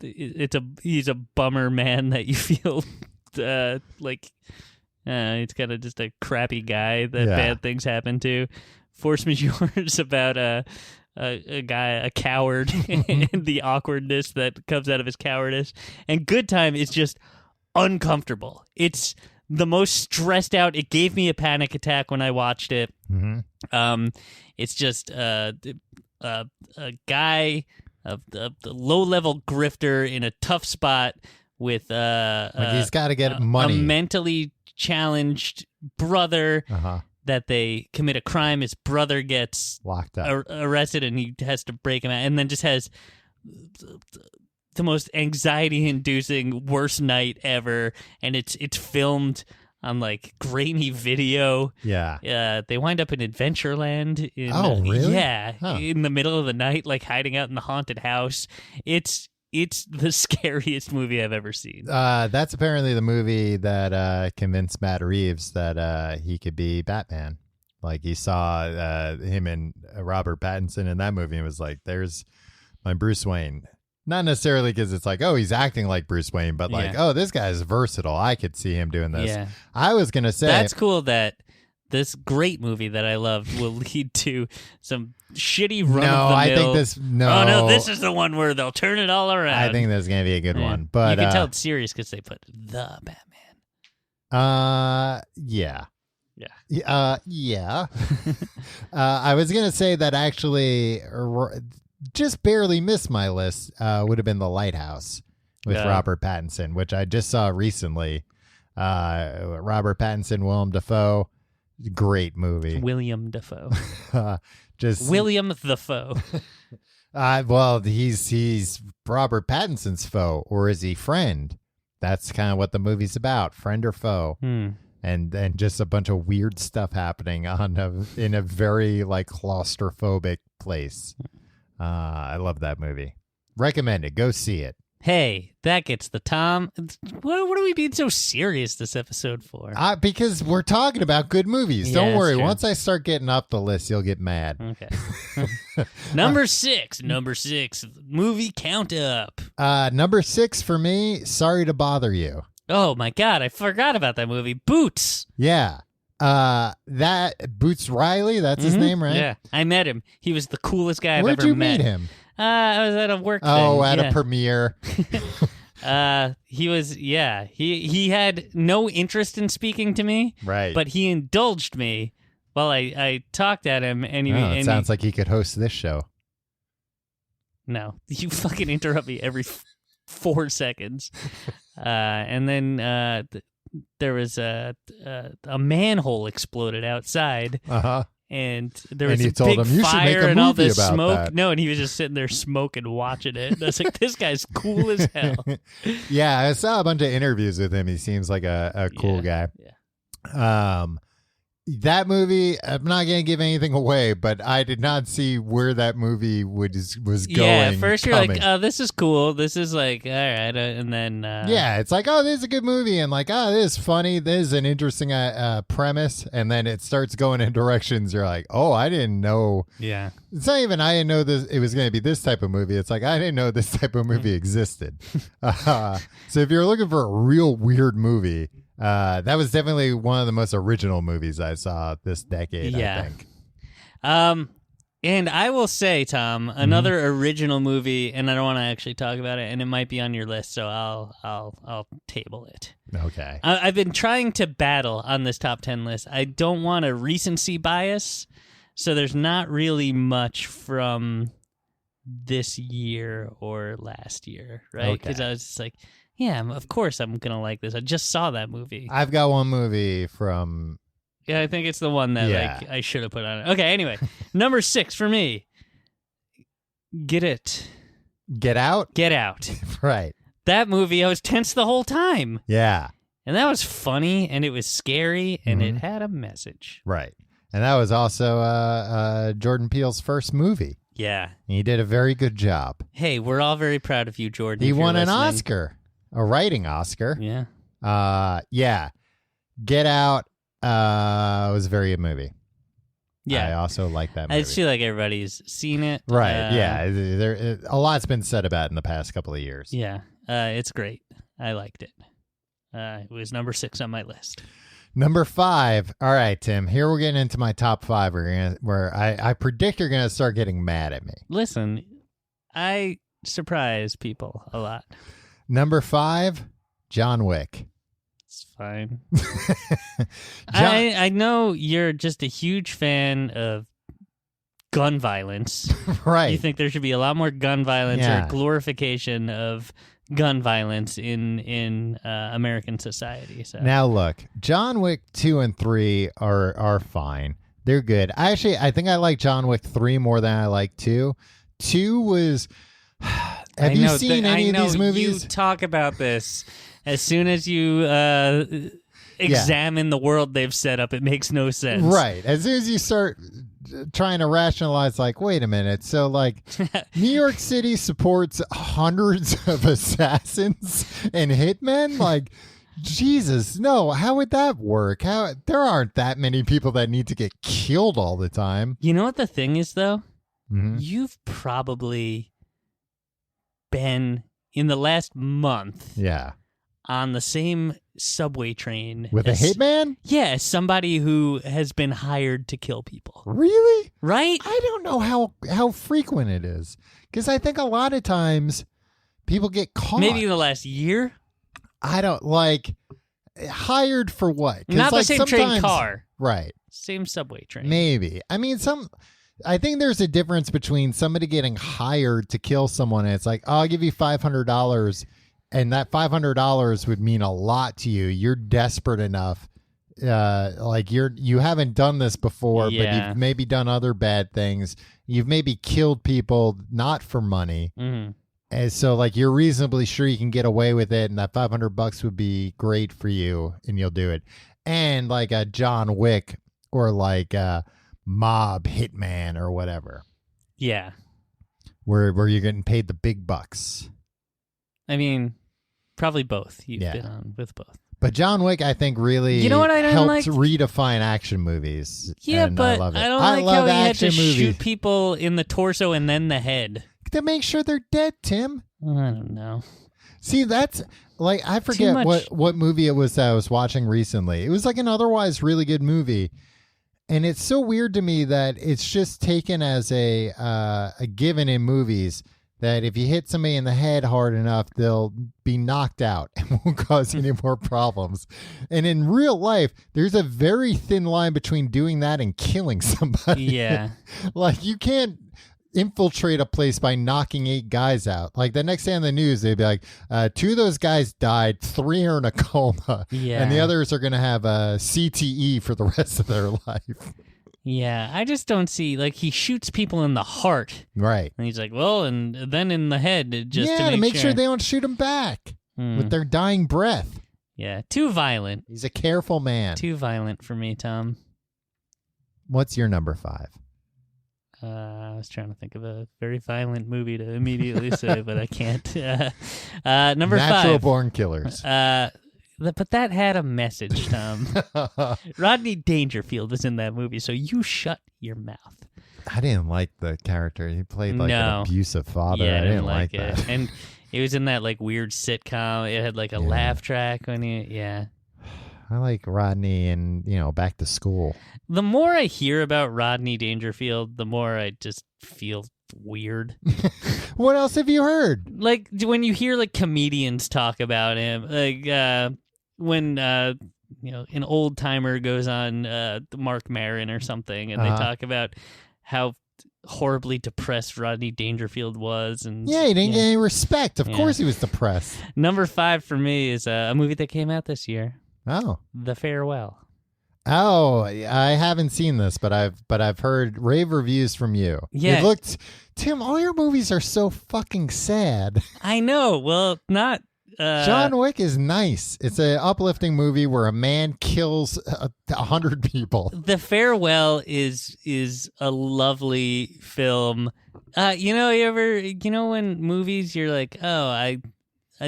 he's a bummer man that you feel like he's kind of just a crappy guy that bad things happen to. Force Majeure is about a guy, a coward, and the awkwardness that comes out of his cowardice. And Good Time is just uncomfortable. It's the most stressed out. It gave me a panic attack when I watched it. Mm-hmm. It's just a guy, a low-level grifter in a tough spot with like he's got to get money. A mentally challenged brother. Uh-huh. That they commit a crime, his brother gets locked up, arrested, and he has to break him out, and then just has the most anxiety-inducing worst night ever. And it's filmed on like grainy video. Yeah. They wind up in Adventureland. Really? Yeah, huh. In the middle of the night, like hiding out in the haunted house. It's the scariest movie I've ever seen. That's apparently the movie that convinced Matt Reeves that he could be Batman. Like, he saw him and Robert Pattinson in that movie and was like, there's my Bruce Wayne. Not necessarily because it's like, oh, he's acting like Bruce Wayne, but like, oh, this guy's versatile. I could see him doing this. Yeah. I was going to say... That's cool that this great movie that I loved will lead to some shitty run No, of the I mill. think this. No, Oh no, this is the one where they'll turn it all around. I think this is gonna be a good Yeah. one. But you can tell it's serious because they put the Batman. Yeah. Yeah. I was gonna say that actually, just barely missed my list. Would have been The Lighthouse with Robert Pattinson, which I just saw recently. Robert Pattinson, Willem Dafoe, great movie. William Dafoe. Just William the Foe. well, he's Robert Pattinson's foe, or is he friend? That's kind of what the movie's about, friend or foe. And just a bunch of weird stuff happening in a very like claustrophobic place. I love that movie. Recommend it. Go see it. Hey, that gets the Tom. What are we being so serious this episode for? Because we're talking about good movies. Yeah, Don't worry. true. Once I start getting up the list, you'll get mad. Okay. Number six, movie count up. Number 6 for me, Sorry to Bother You. Oh my God, I forgot about that movie. Boots. Yeah. That Boots Riley, that's his name, right? Yeah, I met him. He was the coolest guy Where'd I've ever you met. meet him? I was at a work Oh, thing. at a premiere. He was, he had no interest in speaking to me, Right. but he indulged me while I talked at him. And it sounds like he could host this show. No, you fucking interrupt me every 4 seconds. And then there was a manhole exploded outside. Uh-huh. And there And was you a told big him, "You should make fire a and all movie this about smoke. that." No, and he was just sitting there smoking, watching it. And I was like, "This guy's cool as hell." Yeah, I saw a bunch of interviews with him. He seems like a cool guy. Yeah. That movie, I'm not going to give anything away, but I did not see where that movie was going. Yeah, at first you're like, coming. "Oh, this is cool. This is like, all right," and then Yeah, it's like, oh, this is a good movie, and like, oh, this is funny. This is an interesting premise, and then it starts going in directions. You're like, oh, I didn't know. yeah. It's not even I didn't know this. It was going to be this type of movie. It's like I didn't know this type of movie existed. So if you're looking for a real weird movie, that was definitely one of the most original movies I saw this decade. Yeah. I think. And I will say, Tom, another original movie, and I don't want to actually talk about it, and it might be on your list, so I'll table it. Okay. I've been trying to battle on this top 10 list. I don't want a recency bias, so there's not really much from this year or last year, right? Because I was just like, yeah, of course I'm going to like this. I just saw that movie. I've got one movie from. Yeah, I think it's the one that like I should have put on it. Okay, anyway, number 6 for me. Get Out. Right. That movie, I was tense the whole time. Yeah. And that was funny, and it was scary, and it had a message. Right. And that was also Jordan Peele's first movie. Yeah. He did a very good job. Hey, we're all very proud of you, Jordan. He if you're won an listening. Oscar, a writing Oscar. Yeah. Yeah. Get Out was a very good movie. Yeah. I also like that movie. I just feel like everybody's seen it. Right. Yeah. A lot's been said about it in the past couple of years. Yeah. It's great. I liked it. It was number 6 on my list. Number 5. All right, Tim. Here we're getting into my top 5. Where I predict you're gonna start getting mad at me. Listen, I surprise people a lot. Number 5, John Wick. It's fine. I know you're just a huge fan of gun violence. Right. You think there should be a lot more gun violence Yeah. or glorification of gun violence in American society. So Now look, John Wick 2 and 3 are fine. They're good. I think I like John Wick 3 more than I like 2. 2 was Have you seen any of these movies? You talk about this as soon as you examine the world they've set up. It makes no sense. Right. As soon as you start trying to rationalize, like, wait a minute. So, like, New York City supports hundreds of assassins and hitmen? Like, Jesus, no. How would that work? There aren't that many people that need to get killed all the time. You know what the thing is, though? Mm-hmm. You've probably been, in the last month, Yeah. on the same subway train With a hitman? Yeah, somebody who has been hired to kill people. Really? Right? I don't know how frequent it is. Because I think a lot of times people get caught. Maybe in the last year? I don't hired for what? Not the same train car. Right. Same subway train. Maybe. I mean, I think there's a difference between somebody getting hired to kill someone and it's like, oh, I'll give you $500, and that $500 would mean a lot to you. You're desperate enough. You haven't done this before, but you've maybe done other bad things. You've maybe killed people not for money. Mm-hmm. And so you're reasonably sure you can get away with it, and that $500 would be great for you, and you'll do it. And like a John Wick or like a mob hitman or whatever. Yeah. Where you're getting paid the big bucks. I mean, probably both. You've been on with both. But John Wick, I think, really helped redefine action movies. Yeah, but I love it. I don't like how he had to movies. shoot people in the torso and then the head. To make sure they're dead, Tim. I don't know. See, that's I forget what movie it was that I was watching recently. It was like an otherwise really good movie. And it's so weird to me that it's just taken as a given in movies that if you hit somebody in the head hard enough, they'll be knocked out and won't cause any more problems. And in real life, there's a very thin line between doing that and killing somebody. Yeah. You can't infiltrate a place by knocking 8 guys out. The next day on the news, they'd be like, 2 of those guys died, 3 are in a coma, and the others are going to have a CTE for the rest of their life. Yeah, I just don't see, he shoots people in the heart. Right. And he's like, well, and then in the head, just to make sure they don't shoot him back with their dying breath. Yeah, too violent. He's a careful man. Too violent for me, Tom. What's your number 5? I was trying to think of a very violent movie to immediately say, but I can't. Number 5. Natural Born Killers. But that had a message, Tom. Rodney Dangerfield was in that movie, so you shut your mouth. I didn't like the character. He played an abusive father. Yeah, I didn't like it. that. And it was in that weird sitcom. It had a laugh track when I like Rodney and, Back to School. The more I hear about Rodney Dangerfield, the more I just feel weird. What else have you heard? When you hear comedians talk about him, when an old timer goes on Mark Maron or something, and they talk about how horribly depressed Rodney Dangerfield was, and he didn't get any respect. Of course, he was depressed. Number 5 for me is a movie that came out this year. Oh, The Farewell. Oh, I haven't seen this, but I've heard rave reviews from you. Yeah, Tim, all your movies are so fucking sad. I know. Well, not. John Wick is nice. It's an uplifting movie where a man kills 100 people. The Farewell is a lovely film. When movies you're like, oh, I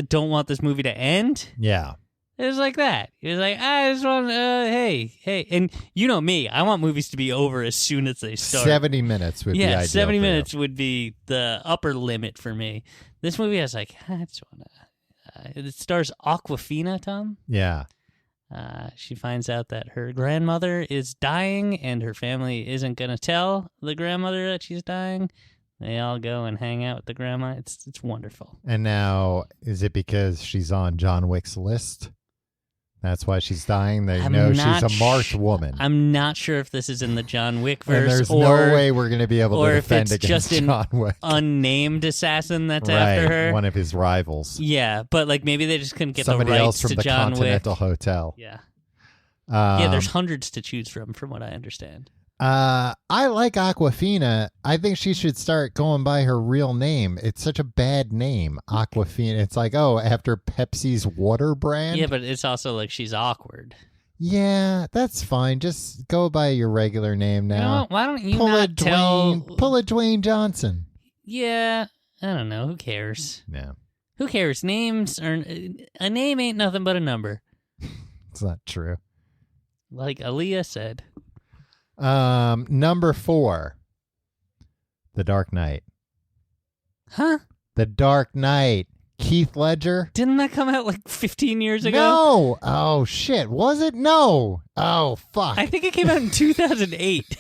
don't want this movie to end. Yeah. It was like that. It was like, I just want, hey. And you know me, I want movies to be over as soon as they start. 70 minutes would be ideal. 70 minutes would be the upper limit for me. This movie, I was like, I just want to. It stars Awkwafina, Tom. Yeah. She finds out that her grandmother is dying and her family isn't going to tell the grandmother that she's dying. They all go and hang out with the grandma. It's wonderful. And now, is it because she's on John Wick's list? That's why she's dying. They know she's a marked woman. I'm not sure if this is in the John Wick verse, and there's no way we're going to be able to defend against John Wick. Unnamed assassin that's after her, one of his rivals. Yeah, but maybe they just couldn't get somebody the rights else from to the John Continental Wick. Hotel. Yeah, there's hundreds to choose from what I understand. I like Awkwafina. I think she should start going by her real name. It's such a bad name, Awkwafina. It's like, after Pepsi's water brand. Yeah, but it's also she's awkward. Yeah, that's fine. Just go by your regular name now. Why don't you pull not pull a Dwayne Johnson? Yeah, I don't know. Who cares? Yeah. Who cares? Names are a name ain't nothing but a number. It's not true. Like Aaliyah said. Number 4, The Dark Knight. Huh? The Dark Knight. Keith Ledger. Didn't that come out like 15 years ago? No. Oh, shit. Was it? No. Oh, fuck. I think it came out in 2008.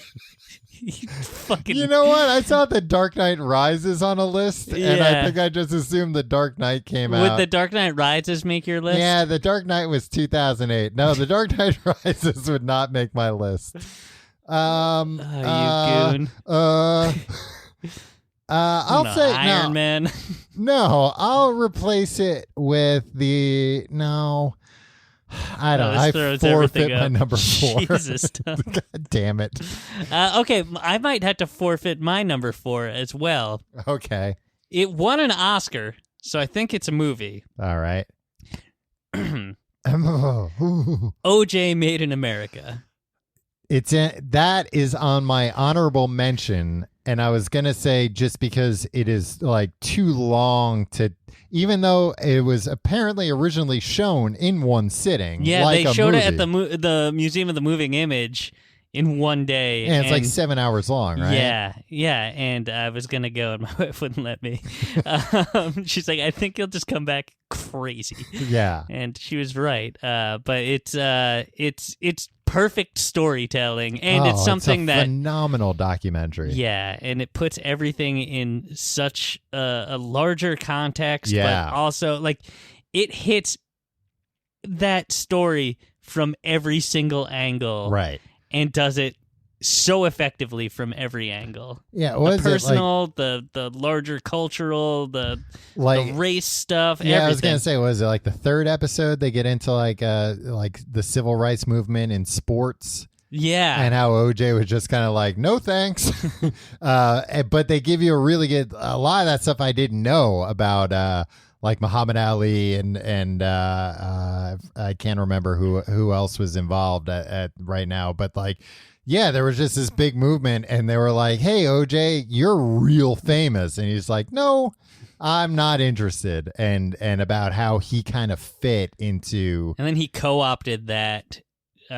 You fucking... You know what? I saw The Dark Knight Rises on a list, and I Yeah. think I just assumed The Dark Knight came out. Would The Dark Knight Rises make your list? Yeah, The Dark Knight was 2008. No, The Dark Knight Rises would not make my list. You goon. I'll No, say Iron Man. No, I'll replace it with no. I don't know. This I throws forfeit everything my up. number 4. Jesus, Tom. God damn it. Okay, I might have to forfeit my number 4 as well. Okay. It won an Oscar, so I think it's a movie. All right. OJ Made in America. That is on my honorable mention, and I was gonna say just because it is like too long to, even though it was apparently originally shown in one sitting. Yeah, like they a showed movie. it at the Museum of the Moving Image in one day. And it's like 7 hours long, right? Yeah, and I was gonna go, and my wife wouldn't let me. She's like, "I think you'll just come back crazy." Yeah. And she was right. But it's perfect storytelling, and it's something it's a that phenomenal documentary. yeah, and it puts everything in such a larger context. Yeah. But also like it hits that story from every single angle, Right. and does it so effectively from every angle. Yeah. The Was personal, the larger cultural, the like race stuff. Yeah, everything. I was gonna say, was it like the third episode they get into like the civil rights movement in sports? Yeah. And how OJ was just kind of like, no thanks. But they give you a lot of that stuff I didn't know about like Muhammad Ali and I can't remember who else was involved at right now, but like, yeah, there was just this big movement, and they were like, hey, OJ, you're real famous. And he's like, no, I'm not interested. And about how he kind of fit into. And then he co-opted that in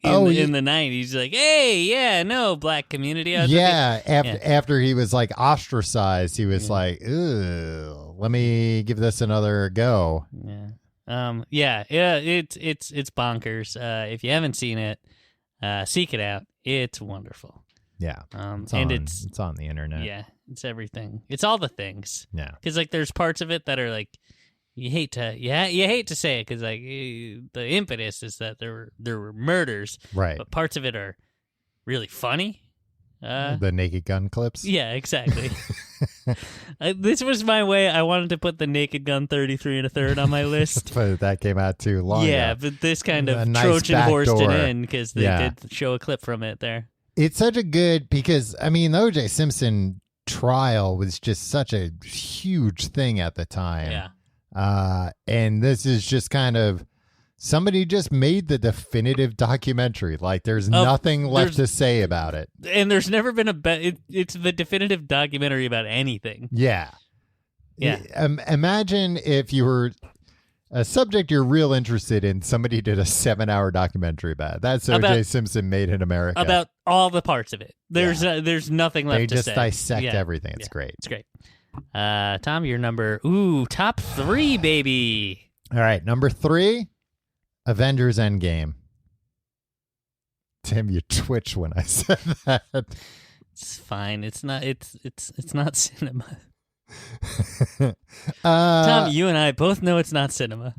the 90s. Like, hey, yeah, no, black community. Yeah, after he was like ostracized, he was like, "Ugh, let me give this another go." Yeah. It's bonkers. If you haven't seen it, seek it out. It's wonderful. Yeah, it's on the internet. Yeah, it's everything. It's all the things. Yeah, because like there's parts of it that are like you hate to say it because like the impetus is that there were murders, right? But parts of it are really funny. The Naked Gun clips. Yeah, exactly. This was my way. I wanted to put the Naked Gun 33 1/3 on my list. But that came out too long Yeah, ago. but this kind of nice Trojan horsed it backdoor. in because they did show a clip from it there. It's such a good, because I mean, the O.J. Simpson trial was just such a huge thing at the time. Yeah. And this is just kind of, somebody just made the definitive documentary. Like, there's nothing left to say about it. And there's never been it's the definitive documentary about anything. Yeah. Yeah. Imagine if you were a subject you're real interested in, somebody did a 7-hour documentary about it. That's O.J. Simpson Made in America. About all the parts of it. There's nothing left to say. They just dissect everything. It's great. It's great. Tom, your top 3, baby. All right, number 3, Avengers Endgame. Tim, you twitch when I said that. It's fine. It's not cinema. Tom, you and I both know it's not cinema.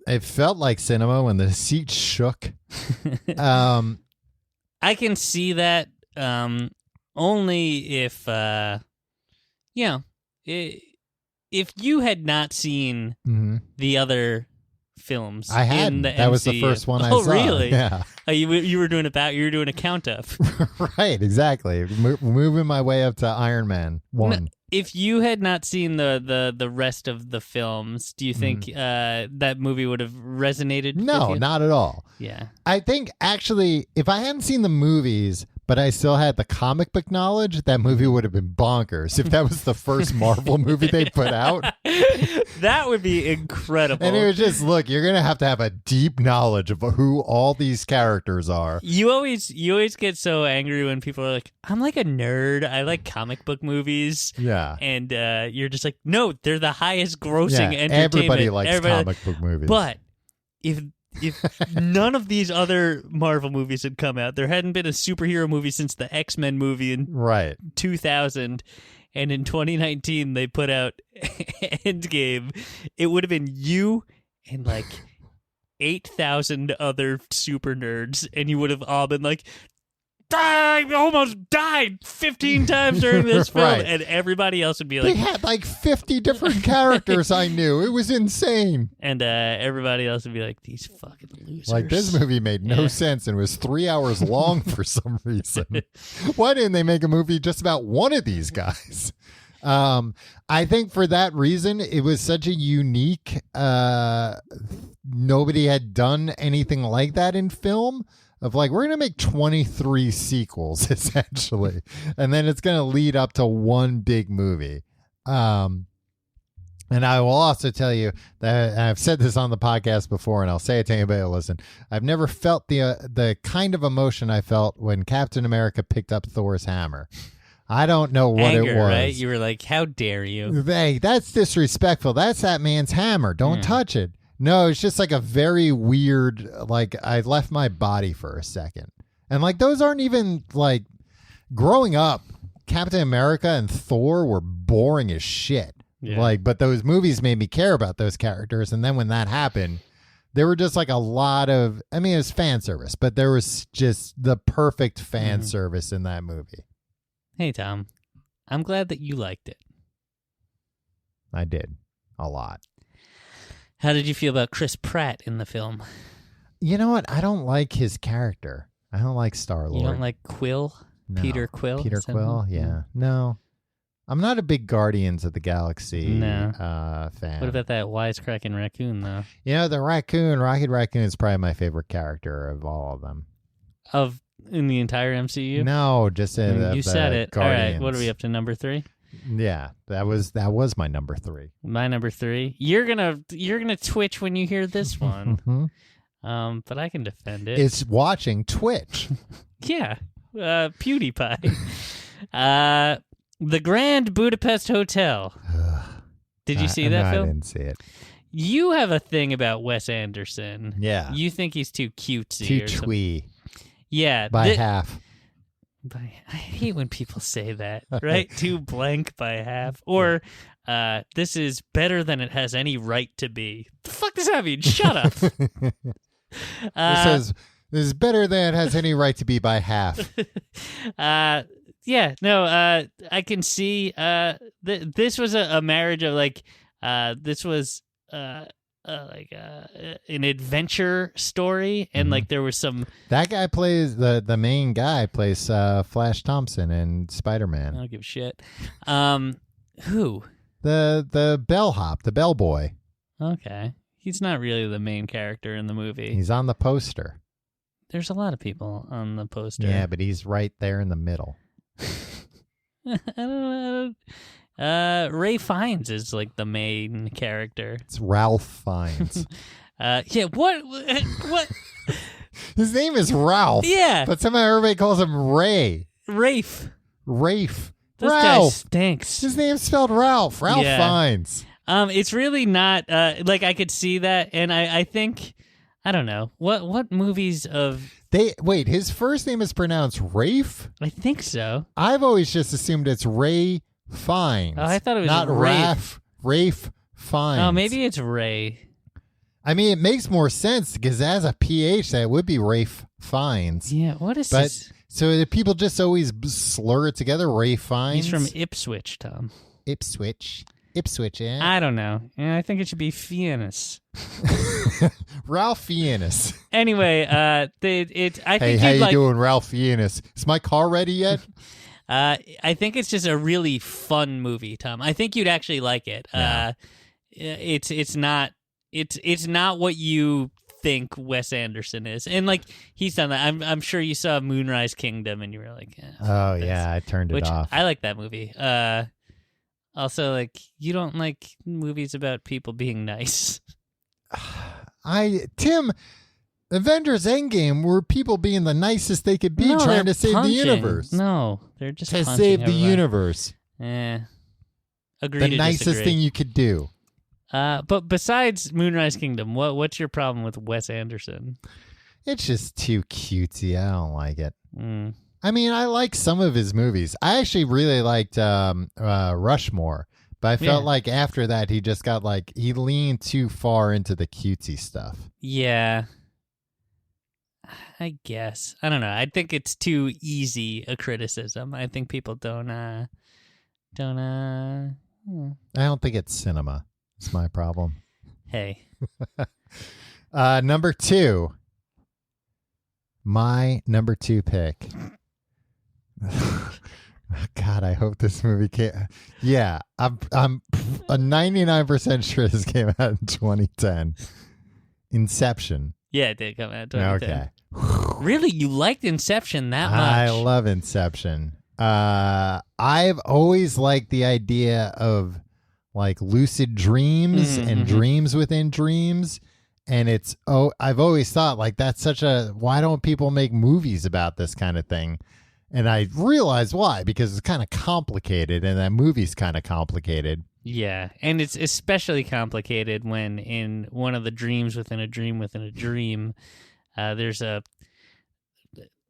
It felt like cinema when the seat shook. I can see that only if if you had not seen the other films. I had. That was the first one I saw. Oh, really? Yeah. You were doing a count up. Right, exactly. Moving my way up to Iron Man 1. No, if you had not seen the rest of the films, do you think that movie would have resonated? No, with you? not at all. Yeah. I think actually, if I hadn't seen the movies, but I still had the comic book knowledge, that movie would have been bonkers if that was the first Marvel movie they put out. That would be incredible. And it was just, look, you're going to have a deep knowledge of who all these characters are. You always get so angry when people are like, I'm like a nerd. I like comic book movies. Yeah. And you're just like, no, they're the highest grossing entertainment. Everybody likes comic book movies. But if none of these other Marvel movies had come out, there hadn't been a superhero movie since the X-Men movie in 2000, and in 2019 they put out Endgame, it would have been you and like 8,000 other super nerds, and you would have all been like, I almost died 15 times during this film, and everybody else would be like... They had like 50 different characters I knew. It was insane. And everybody else would be like, these fucking losers. Like, this movie made no sense and was 3 hours long for some reason. Why didn't they make a movie just about one of these guys? I think for that reason, it was such a unique... nobody had done anything like that in film. Of like, we're going to make 23 sequels, essentially. And then it's going to lead up to one big movie. And I will also tell you that I've said this on the podcast before, and I'll say it to anybody who listen. I've never felt the kind of emotion I felt when Captain America picked up Thor's hammer. I don't know what Anger, it was. Right? You were like, how dare you? Hey, that's disrespectful. That's that man's hammer. Don't touch it. No, it's just like a very weird, like, I left my body for a second. And like, those aren't even like, growing up, Captain America and Thor were boring as shit. Yeah. Like, but those movies made me care about those characters. And then when that happened, there were just like a lot of, I mean, it was fan service, but there was just the perfect fan service in that movie. Hey, Tom, I'm glad that you liked it. I did. A lot. How did you feel about Chris Pratt in the film? You know what? I don't like his character. I don't like Star-Lord. You don't like Quill? No. Peter Quill? Peter Quill, yeah. No. I'm not a big Guardians of the Galaxy fan. What about that wisecracking raccoon, though? You know, the raccoon, Rocket Raccoon, is probably my favorite character of all of them. In the entire MCU? No, just in you said it. Guardians. All right, what are we up to, number 3? Yeah, that was my number 3. My number 3. You're gonna twitch when you hear this one. But I can defend it. It's watching Twitch. Yeah, PewDiePie. The Grand Budapest Hotel. Did you see that film? I didn't see it. You have a thing about Wes Anderson. Yeah. You think he's too cutesy. Too or something. twee. Yeah. By half. I hate when people say that, right? Too blank by half. Or this is better than it has any right to be. The fuck does that mean? Shut up. This is better than it has any right to be by half. Yeah, no, I can see this was a marriage of like this was like an adventure story, and like there was some. That guy plays the main guy plays Flash Thompson in Spider-Man. I don't give a shit. Who? The bellhop, the bellboy. Okay, he's not really the main character in the movie. He's on the poster. There's a lot of people on the poster. Yeah, but he's right there in the middle. I don't know. Ray Fiennes is like the main character. It's Ralph Fiennes. Yeah. What? His name is Ralph. Yeah. But somehow everybody calls him Ray. Rafe. Rafe. This Ralph. guy stinks. His name's spelled Ralph. Ralph Fiennes. It's really not like I could see that, and I think I don't know what movies of wait. His first name is pronounced Rafe. I think so. I've always just assumed it's Ray Fiennes. Oh, I thought it was not Rafe. Rafe Fiennes. Oh, maybe it's Ray. I mean, it makes more sense because as a PH, that would be Rafe Fiennes. Yeah. What is this? So the people just always slur it together. Ray Fiennes. He's from Ipswich, Tom. Ipswich, yeah. I don't know. Yeah, I think it should be Fiennes. Ralph Fiennes. Anyway, I think hey, how you doing, Ralph Fiennes? Is my car ready yet? I think it's just a really fun movie, Tom. I think you'd actually like it. Yeah. It's not what you think Wes Anderson is. And like he's done that. I'm sure you saw Moonrise Kingdom and you were like, oh yeah, I turned it off. I like that movie. Also, like, you don't like movies about people being nice. Tim, Avengers Endgame were people being the nicest they could be, trying to save the universe. No, they're just to save the universe. Agree the to nicest disagree. thing you could do. But besides Moonrise Kingdom, what's your problem with Wes Anderson? It's just too cutesy. I don't like it. I mean, I like some of his movies. I actually really liked Rushmore, but I felt like after that he just got like he leaned too far into the cutesy stuff. Yeah, I guess. I don't know. I think it's too easy a criticism. I think people don't. I don't think it's cinema. It's my problem. Hey. Number 2. My number 2 pick. God, I hope this movie can't. Yeah, I'm a 99% sure this came out in 2010. Inception. Yeah, it did come out in 2010. Okay. Really? You liked Inception that much? I love Inception. I've always liked the idea of like lucid dreams and dreams within dreams. And I've always thought like that's why don't people make movies about this kind of thing? And I realized why, because it's kind of complicated and that movie's kind of complicated. Yeah. And it's especially complicated when in one of the dreams within a dream within a dream, there's a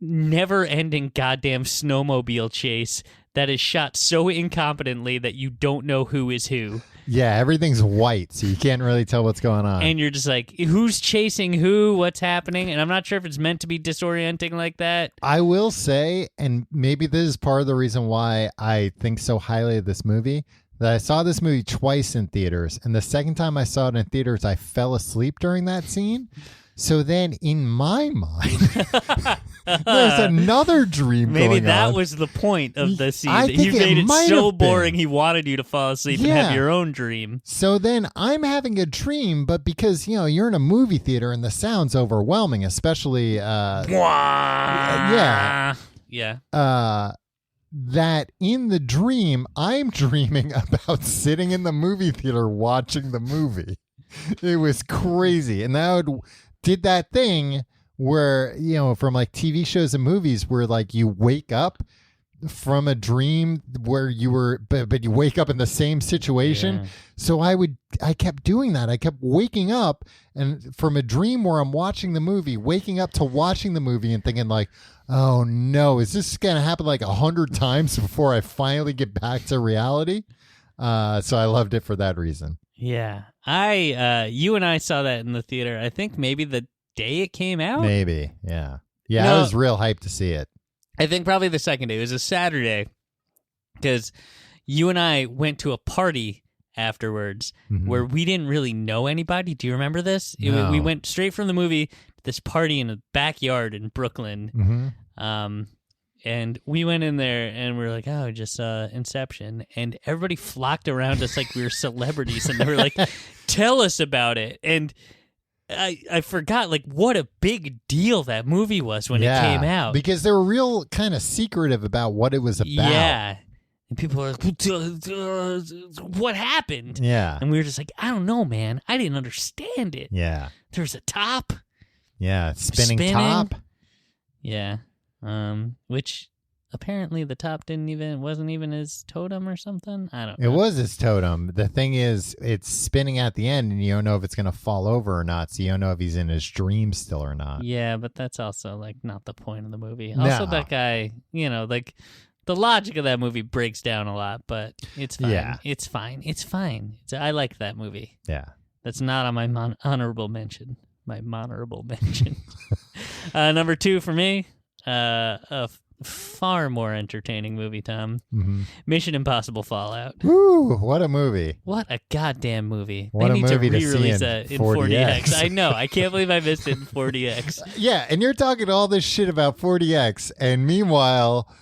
never-ending goddamn snowmobile chase that is shot so incompetently that you don't know who is who. Yeah, everything's white, so you can't really tell what's going on. And you're just like, who's chasing who? What's happening? And I'm not sure if it's meant to be disorienting like that. I will say, and maybe this is part of the reason why I think so highly of this movie, that I saw this movie twice in theaters, and the second time I saw it in theaters, I fell asleep during that scene. So then, in my mind, there's another dream going on. Maybe that was the point of the scene. That he made it so boring he wanted you to fall asleep and have your own dream. So then I'm having a dream, but because, you're in a movie theater and the sound's overwhelming, especially... Yeah. That in the dream, I'm dreaming about sitting in the movie theater watching the movie. It was crazy. And that did that thing where, from like TV shows and movies where like you wake up from a dream where you were, but you wake up in the same situation. Yeah. So I kept doing that. I kept waking up and from a dream where I'm watching the movie, waking up to watching the movie and thinking like, oh no, is this going to happen like 100 times before I finally get back to reality? So I loved it for that reason. Yeah. You and I saw that in the theater, I think maybe the day it came out? Maybe, yeah. Yeah, I was real hyped to see it. I think probably the second day. It was a Saturday because you and I went to a party afterwards where we didn't really know anybody. Do you remember this? No. We went straight from the movie to this party in a backyard in Brooklyn. And we went in there and we were like, oh, just Inception. And everybody flocked around us like we were celebrities. And they were like, tell us about it. And I forgot like what a big deal that movie was when it came out. Because they were real kind of secretive about what it was about. Yeah. And people were like, what happened? Yeah. And we were just like, I don't know, man. I didn't understand it. Yeah. There's a top. Yeah. Spinning top. Yeah. Which apparently the top wasn't even his totem or something. I don't know. It was his totem. The thing is, it's spinning at the end, and you don't know if it's going to fall over or not. So you don't know if he's in his dream still or not. Yeah, but that's also like not the point of the movie. Also, that guy, like the logic of that movie breaks down a lot, but it's fine. Yeah. It's fine. It's fine. I like that movie. Yeah. That's not on my honorable mention. My monorable mention. Number 2 for me. A far more entertaining movie, Tom. Mission Impossible Fallout. Woo, what a movie. What a goddamn movie. What they a need movie to to re-release see that in in 40X. 40X. I know. I can't believe I missed it in 40X. Yeah, and you're talking all this shit about 40X, and meanwhile,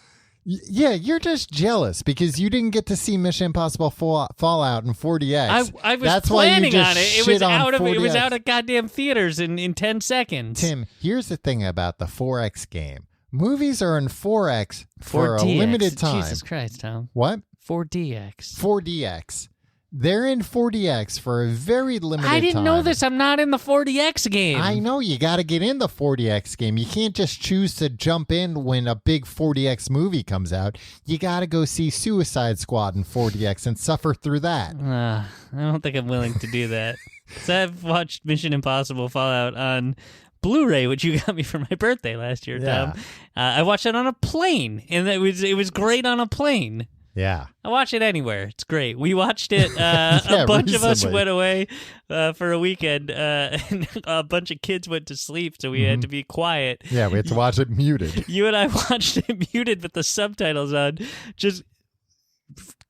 Yeah, you're just jealous because you didn't get to see Mission Impossible Fallout in 4DX. I was That's why you planning just on it. It was out of goddamn theaters in 10 seconds. Tim, here's the thing about the 4X game. Movies are in 4X for 4DX. a limited time. Jesus Christ, Tom. What? 4DX. 4DX. They're in 4DX for a very limited time. I didn't know this. I'm not in the 4DX game. I know. You got to get in the 4DX game. You can't just choose to jump in when a big 4DX movie comes out. You got to go see Suicide Squad in 4DX and suffer through that. I don't think I'm willing to do that. So I've watched Mission Impossible Fallout on Blu-ray, which you got me for my birthday last year, Tom. I watched it on a plane, and it was great on a plane. Yeah. I watch it anywhere. It's great. We watched it. A bunch recently. of us went away for a weekend, and a bunch of kids went to sleep, so we had to be quiet. Yeah, we had to watch it muted. You and I watched it muted with the subtitles on, just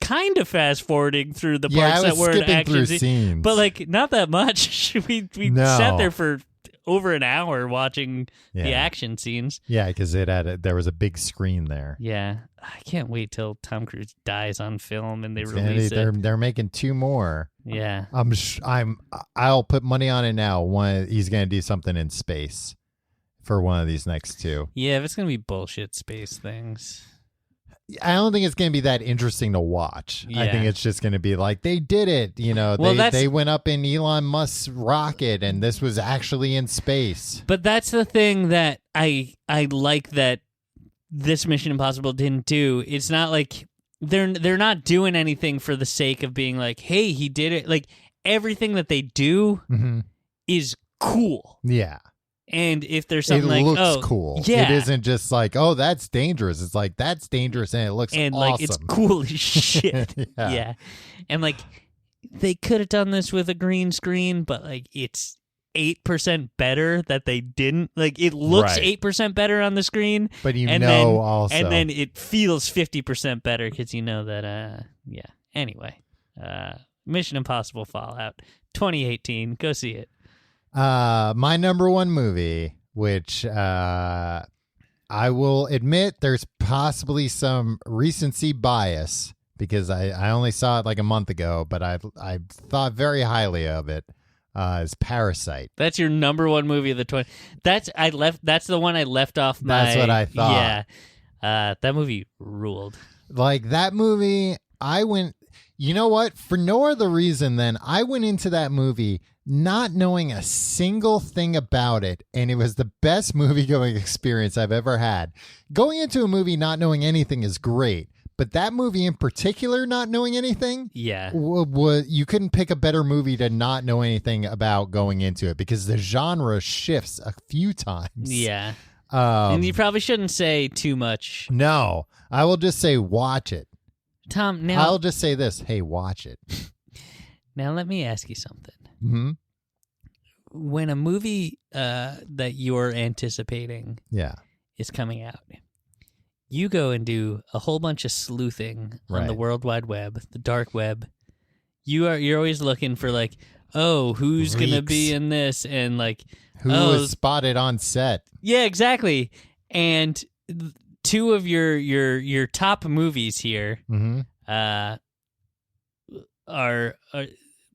kind of fast forwarding through the parts that were in action scenes. but like not that much. we sat there for over an hour watching the action scenes. Yeah, because there was a big screen there. Yeah, I can't wait till Tom Cruise dies on film and they release it. They're making 2 more. Yeah, I'll put money on it now. He's gonna do something in space for one of these next 2. Yeah, if it's gonna be bullshit space things. I don't think it's going to be that interesting to watch. Yeah. I think it's just going to be like, they did it. They went up in Elon Musk's rocket and this was actually in space. But that's the thing that I like that this Mission Impossible didn't do. It's not like they're not doing anything for the sake of being like, hey, he did it. Like everything that they do is cool. Yeah. And if there's something it like, looks cool. Yeah. It isn't just like, oh, that's dangerous. It's like, that's dangerous and it looks and awesome. like it's cool as shit. Yeah. And like they could have done this with a green screen, but like it's 8% better that they didn't. Like it looks 8% better on the screen. But also. And then it feels 50% better because you know that, Anyway, Mission Impossible Fallout 2018. Go see it. My number 1 movie, which I will admit there's possibly some recency bias because I only saw it like a month ago, but I thought very highly of it, is Parasite. That's your number 1 movie of the 20. That's the one I left off my. That's what I thought. Yeah. That movie ruled. Like that movie, I went, you know what? For no other reason than I went into that movie not knowing a single thing about it, and it was the best movie-going experience I've ever had. Going into a movie not knowing anything is great, but that movie in particular, not knowing anything, you couldn't pick a better movie to not know anything about going into it because the genre shifts a few times. Yeah. And you probably shouldn't say too much. No, I will just say watch it. Tom, now I'll just say this. Hey, watch it. Now let me ask you something. Mm-hmm. When a movie that you're anticipating is coming out, you go and do a whole bunch of sleuthing on the World Wide Web, the dark web. You're always looking for like, oh, who's going to be in this? And like, who was spotted on set? Yeah, exactly. And 2 of your top movies here are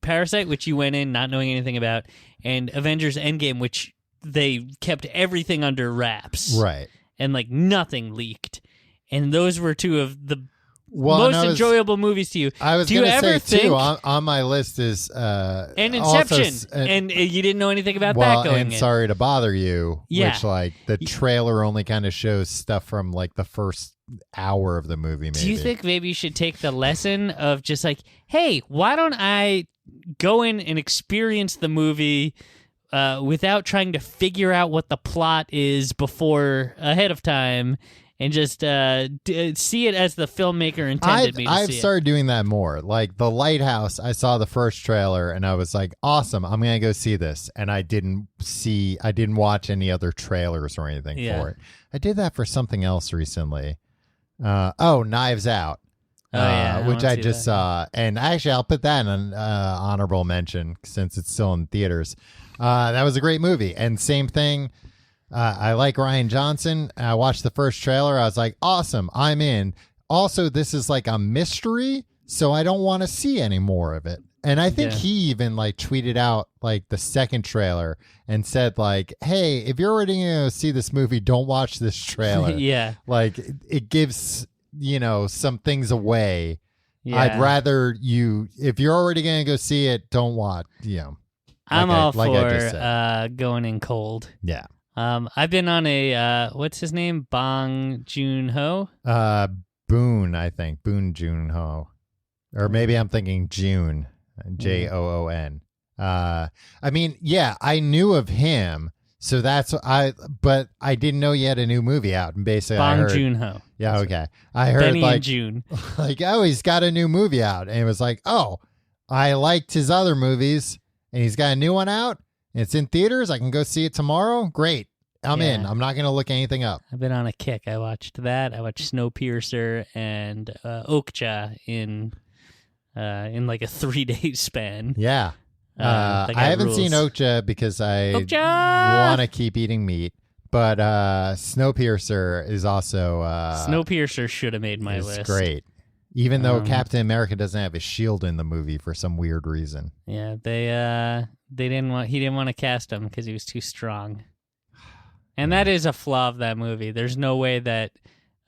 Parasite, which you went in not knowing anything about, and Avengers Endgame, which they kept everything under wraps. Right. And like nothing leaked. And those were 2 of the most enjoyable movies to you. I was going to say, too, on my list is... and Inception. And you didn't know anything about that going in. Sorry to Bother You, Yeah. which like the trailer only kind of shows stuff from like the first hour of the movie, maybe. Do you think maybe you should take the lesson of just like, hey, why don't I go in and experience the movie without trying to figure out what the plot is ahead of time, and just see it as the filmmaker intended me to see I've started doing that more. Like The Lighthouse, I saw the first trailer and I was like, awesome, I'm going to go see this. And I didn't watch any other trailers or anything for it. I did that for something else recently. Knives Out. Which I just saw. And actually, I'll put that in an honorable mention since it's still in theaters. That was a great movie. And same thing, I like Ryan Johnson. I watched the first trailer. I was like, awesome, I'm in. Also, this is like a mystery, so I don't want to see any more of it. And I think he even like tweeted out like the second trailer and said like, hey, if you're already going to see this movie, don't watch this trailer. Yeah. Like it gives, some things away. Yeah. I'd rather if you're already going to go see it, don't watch, I'm all for going in cold. Yeah. I've been on a, what's his name? Bong Joon-ho? Boon, I think. Boon Joon-ho. Or maybe I'm thinking June. Joon. I knew of him, so but I didn't know he had a new movie out. And basically, Bong Joon-ho. Yeah, okay. I heard Benny like and June. like, oh, he's got a new movie out, and it was like, oh, I liked his other movies, and he's got a new one out. And it's in theaters. I can go see it tomorrow. Great, I'm in. I'm not gonna look anything up. I've been on a kick. I watched that. I watched Snowpiercer and Okja in like a 3-day span. Yeah. I haven't seen Okja because I want to keep eating meat. But Snowpiercer is also... Snowpiercer should have made my list. It's great. Even though Captain America doesn't have his shield in the movie for some weird reason. Yeah, he didn't want to cast him because he was too strong. And that is a flaw of that movie. There's no way that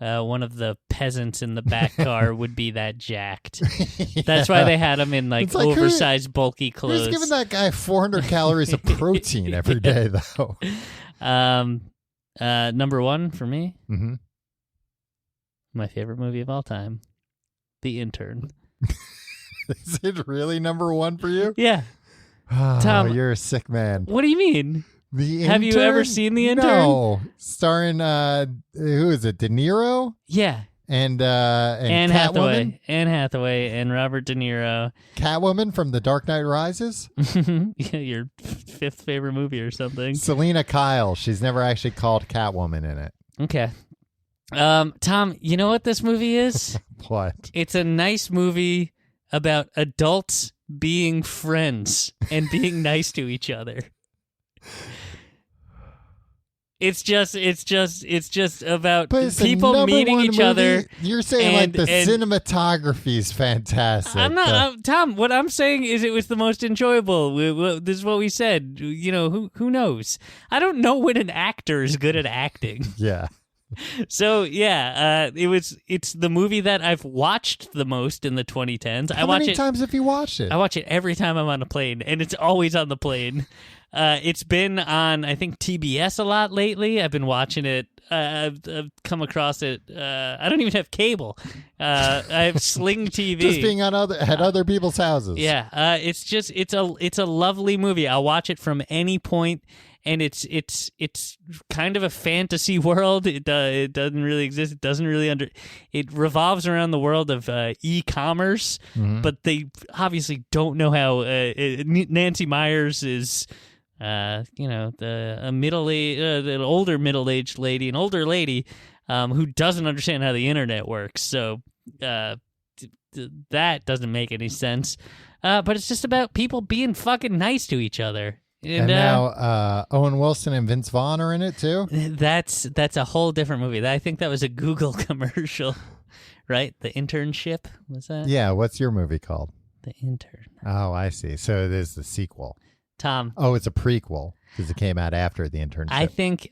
one of the peasants in the back car would be that jacked. That's why they had him in like oversized, bulky clothes. Who's giving that guy 400 calories of protein every day, though? Number one for me, mm-hmm. my favorite movie of all time, The Intern. Is it really number one for you? Yeah. Oh, Tom, you're a sick man. What do you mean? The Have you ever seen The Intern? No. Starring, who is it, De Niro? Yeah. And Anne Catwoman? Anne Hathaway and Robert De Niro. Catwoman from The Dark Knight Rises? Yeah, your fifth favorite movie or something. Selena Kyle. She's never actually called Catwoman in it. Okay. Tom, you know what this movie is? What? It's a nice movie about adults being friends and being nice to each other. It's just about people meeting each other. You're saying the cinematography is fantastic. I'm not, Tom. What I'm saying is it was the most enjoyable. This is what we said. Who knows? I don't know when an actor is good at acting. Yeah. So yeah, it's the movie that I've watched the most in the 2010s. How many times have you watched it? I watch it every time I'm on a plane, and it's always on the plane. It's been on, I think, TBS a lot lately. I've been watching it. I've come across it. I don't even have cable. I have Sling TV. Just being at other people's houses. Yeah. It's a lovely movie. I'll watch it from any point. And it's kind of a fantasy world. It doesn't really exist. It doesn't really It revolves around the world of e-commerce, but they obviously don't know how. Nancy Myers is, an older middle-aged lady, an older lady, who doesn't understand how the internet works. So that doesn't make any sense. But it's just about people being fucking nice to each other. And now Owen Wilson and Vince Vaughn are in it too? That's a whole different movie. I think that was a Google commercial, right? The Internship, was that? Yeah, what's your movie called? The Intern. Oh, I see. So it is the sequel. Tom. Oh, it's a prequel because it came out after The Internship.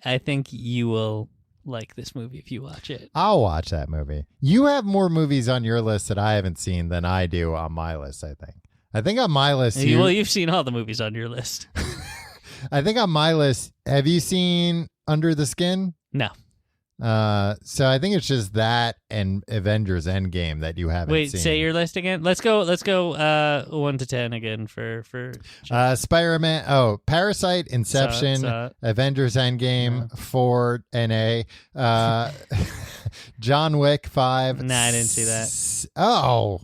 I think you will like this movie if you watch it. I'll watch that movie. You have more movies on your list that I haven't seen than I do on my list, I think on my list... you've seen all the movies on your list. I think on my list, have you seen Under the Skin? No. So I think it's just that and Avengers Endgame that you haven't seen. Wait, say your list again? Let's go 1 to 10 again for Spider-Man. Oh, Parasite, Inception, Avengers Endgame, 4 NA. John Wick 5. Nah, I didn't see that. Oh.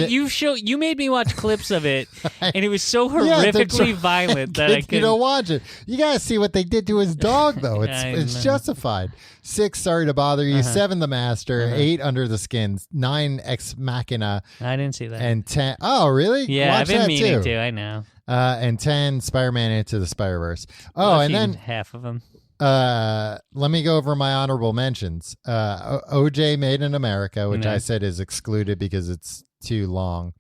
You made me watch clips of it, and it was so Yeah, to horrifically try violent that and I get you couldn't. to watch it. You gotta see what they did to his dog, though. I It's know. justified. 6, Sorry to Bother You. 7, The Master. 8, Under the Skin. 9, Ex Machina. I didn't see that. And 10. Oh, really? Yeah, Watch I've been that meaning too. to. I know. And 10, Spider-Man Into the Spider-Verse. Oh, I've and seen then half of them. let me go over my honorable mentions. OJ Made in America, which I said is excluded because it's too long.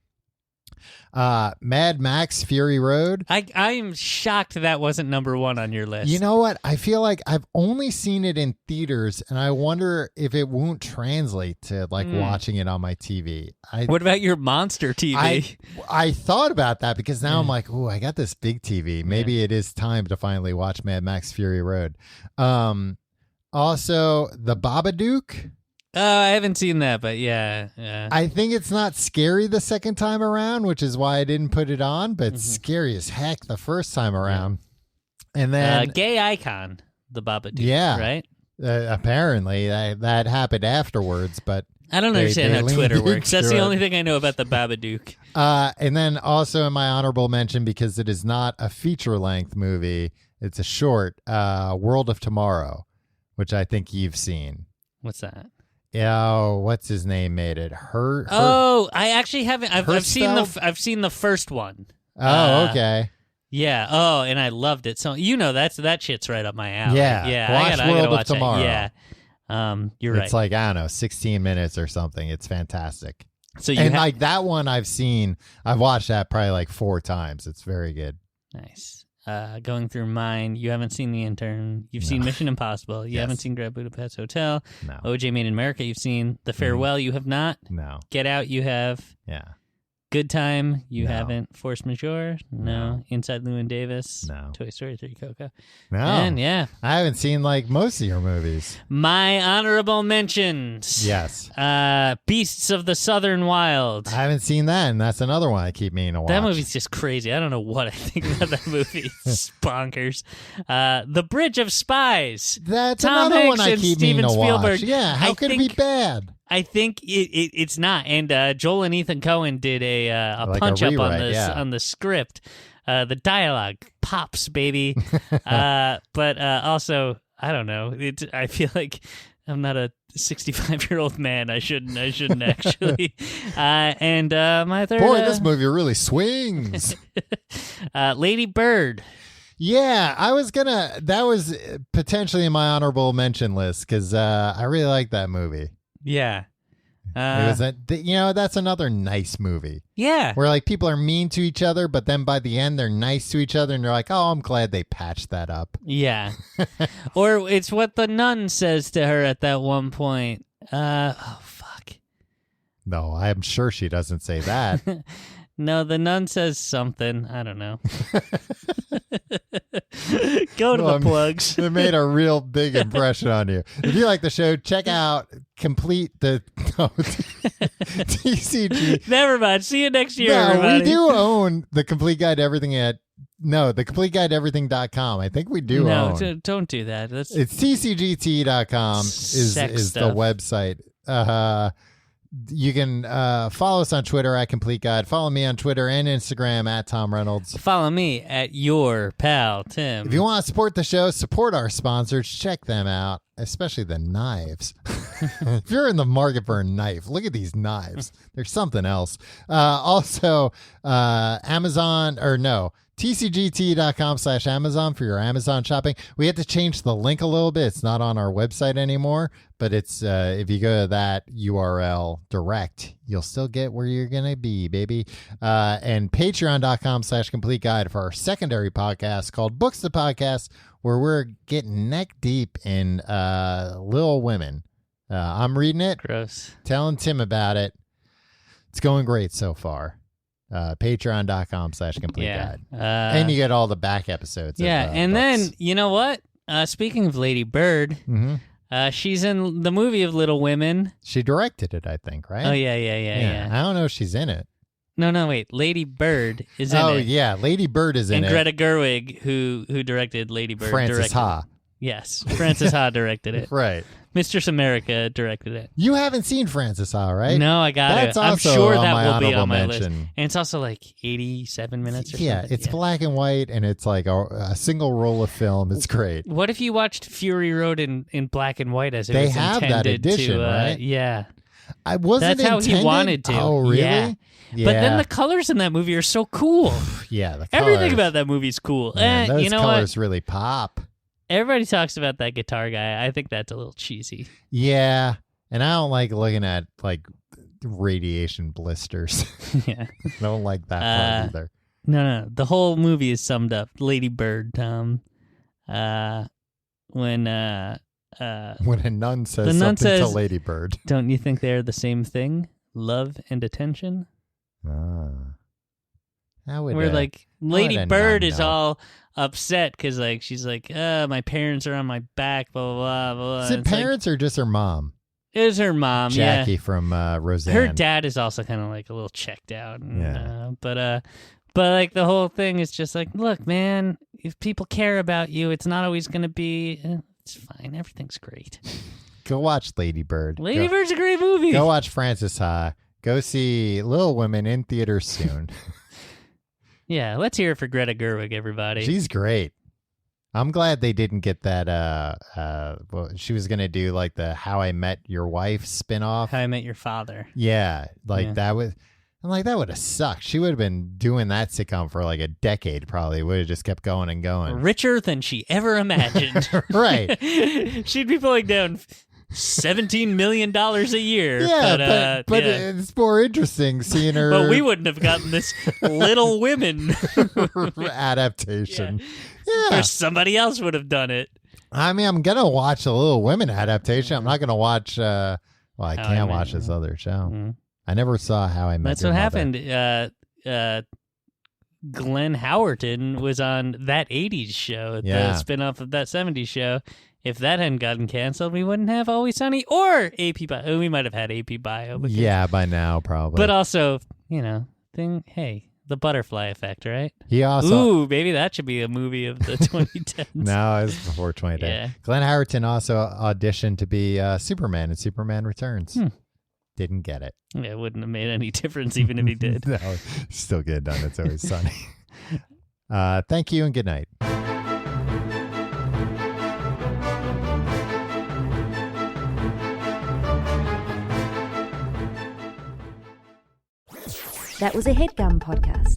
Mad Max Fury Road. I am shocked that wasn't number 1 on your list. You know what? I feel like I've only seen it in theaters, and I wonder if it won't translate to watching it on my TV. What about your monster TV? I thought about that because now I'm like, oh, I got this big TV. Maybe it is time to finally watch Mad Max Fury Road. Also, The Babadook. I haven't seen that, but yeah. I think it's not scary the second time around, which is why I didn't put it on, but it's scary as heck the first time around. And then Gay Icon, The Babadook. Yeah. Right? Apparently that happened afterwards, but I don't understand how leaned Twitter works. That's into the it. only thing I know about The Babadook. And then also in my honorable mention, because it is not a feature-length movie, it's a short, World of Tomorrow, which I think you've seen. What's that? Oh, what's his name made it? Oh, I actually haven't. I've seen Hirschfeld? I've seen the first one. Oh, okay. Yeah. Oh, and I loved it. So that shit's right up my alley. Yeah. Yeah. Watch I gotta World of watch Tomorrow. That. Yeah. You're right. It's like, I don't know, 16 minutes or something. It's fantastic. So like that one I've watched that probably like 4 times. It's very good. Nice. Going through mine, you haven't seen The Intern. You've seen Mission Impossible. You haven't seen Grand Budapest Hotel. No. OJ Made in America, you've seen. The Farewell, you have not. No. Get Out, you have. Yeah. Good Time, you No. haven't. Force Majeure, no. No. Inside Llewyn Davis, No. Toy Story 3, Coco. No. And yeah, I haven't seen like most of your movies. my honorable mentions. Yes. Beasts of the Southern Wild. I haven't seen that, and that's another one I keep meaning to watch. That movie's just crazy. I don't know what I think about that movie. It's bonkers. The Bridge of Spies. That's Tom another one Hanks I and keep Steven meaning to Spielberg. watch. Yeah, how could it be bad? I think it's not. And Joel and Ethan Cohen did a Like a punch up on rewrite, on the script. The dialogue pops, baby. But also, I don't know. I feel like I'm not a 65-year-old man. I shouldn't actually. And my third. Boy, this movie really swings. Lady Bird. Yeah, that was potentially in my honorable mention list because I really like that movie. Yeah. It was that's another nice movie Yeah. where like people are mean to each other, but then by the end they're nice to each other and you're like, oh, I'm glad they patched that up. Yeah. Or it's what the nun says to her at that one point. Oh, fuck. No, I'm sure she doesn't say that. No, the nun says something. I don't know. Go to the plugs. It made a real big impression on you. If you like the show, check out TCG. Never mind. See you next year, No, everybody. we do own the Complete Guide to Everything the Complete Guide to Everything.com. I think we do own. No, don't do that. It's TCGT.com is the stuff. website. You can follow us on Twitter at Complete Guide. Follow me on Twitter and Instagram at Tom Reynolds. Follow me at your pal, Tim. If you want to support the show, support our sponsors. Check them out, especially the knives. If you're in the market for a knife, look at these knives. There's something else. Also, TCGT.com/Amazon for your Amazon shopping. We had to change the link a little bit. It's not on our website anymore, but it's if you go to that URL direct, you'll still get where you're going to be, baby. And patreon.com/complete guide for our secondary podcast called Books the Podcast, where we're getting neck deep in Little Women. I'm reading it, Gross. telling Tim about it. It's going great so far. Patreon.com/complete guide. And you get all the back episodes. Yeah, of, and books. then, you know what? Speaking of Lady Bird, she's in the movie of Little Women. She directed it, I think, right? Oh, yeah. I don't know if she's in it. No, wait. Lady Bird is in it. Oh, yeah. Lady Bird is in and it. Greta Gerwig, who directed Lady Bird. Frances directed. Ha. Yes, Frances Ha directed it. Right. Mistress America directed it. You haven't seen Francis Ha, right? No, I got That's it. I'm also sure on that my will be honorable on my list. mention. And it's also like 87 minutes or Yeah, something. it's black and white, and it's like a single roll of film. It's great. What if you watched Fury Road in black and white as it They was have that intended edition, to? right? Yeah. I wasn't That's how he intended? wanted to. Oh, really? Yeah. But then the colors in that movie are so cool. Yeah, the colors. Everything about that movie is cool. Man, those you know colors really pop. Everybody talks about that guitar guy. I think that's a little cheesy. Yeah, and I don't like looking at like radiation blisters. Yeah. I don't like that part either. No. The whole movie is summed up. Lady Bird, Tom. When a nun says the nun something to says, Lady Bird. Don't you think they're the same thing? Love and attention? Where like Lady Bird is all upset because like she's like, my parents are on my back, blah blah blah blah. Is it parents or just her mom? It was her mom, Jackie from Roseanne. Her dad is also kind of like a little checked out. And, Yeah. But like the whole thing is just like, look, man, if people care about you, it's not always going to be. It's fine. Everything's great. Go watch Lady Bird. Lady Bird's a great movie. Go watch Francis Ha. Go see Little Women in theaters soon. Yeah, let's hear it for Greta Gerwig, everybody. She's great. I'm glad they didn't get that. Well, she was gonna do like the How I Met Your Wife spinoff. How I Met Your Father. Yeah, that was. I'm like, that would have sucked. She would have been doing that sitcom for like a decade, probably. Would have just kept going and going. Richer than she ever imagined. Right. She'd be pulling down $17 million a year. Yeah, but it's more interesting seeing her. But we wouldn't have gotten this Little Women adaptation. Yeah. Or somebody else would have done it. I mean, I'm gonna watch a Little Women adaptation. I'm not gonna watch. I can't watch this other show. Mm-hmm. I never saw How I Met That's Your what Mother. happened. Glenn Howerton was on That 80s Show, the spinoff of That 70s Show. If that hadn't gotten canceled, we wouldn't have Always Sunny or AP Bio. We might have had AP Bio. Yeah, by now, probably. But also, the butterfly effect, right? He also... Ooh, maybe that should be a movie of the 2010s. No, it was before 2010. Yeah. Glenn Howerton also auditioned to be Superman in Superman Returns. Didn't get it. Yeah, it wouldn't have made any difference even if he did. No, still get it done. It's Always Sunny. Thank you and good night. That was a HeadGum podcast.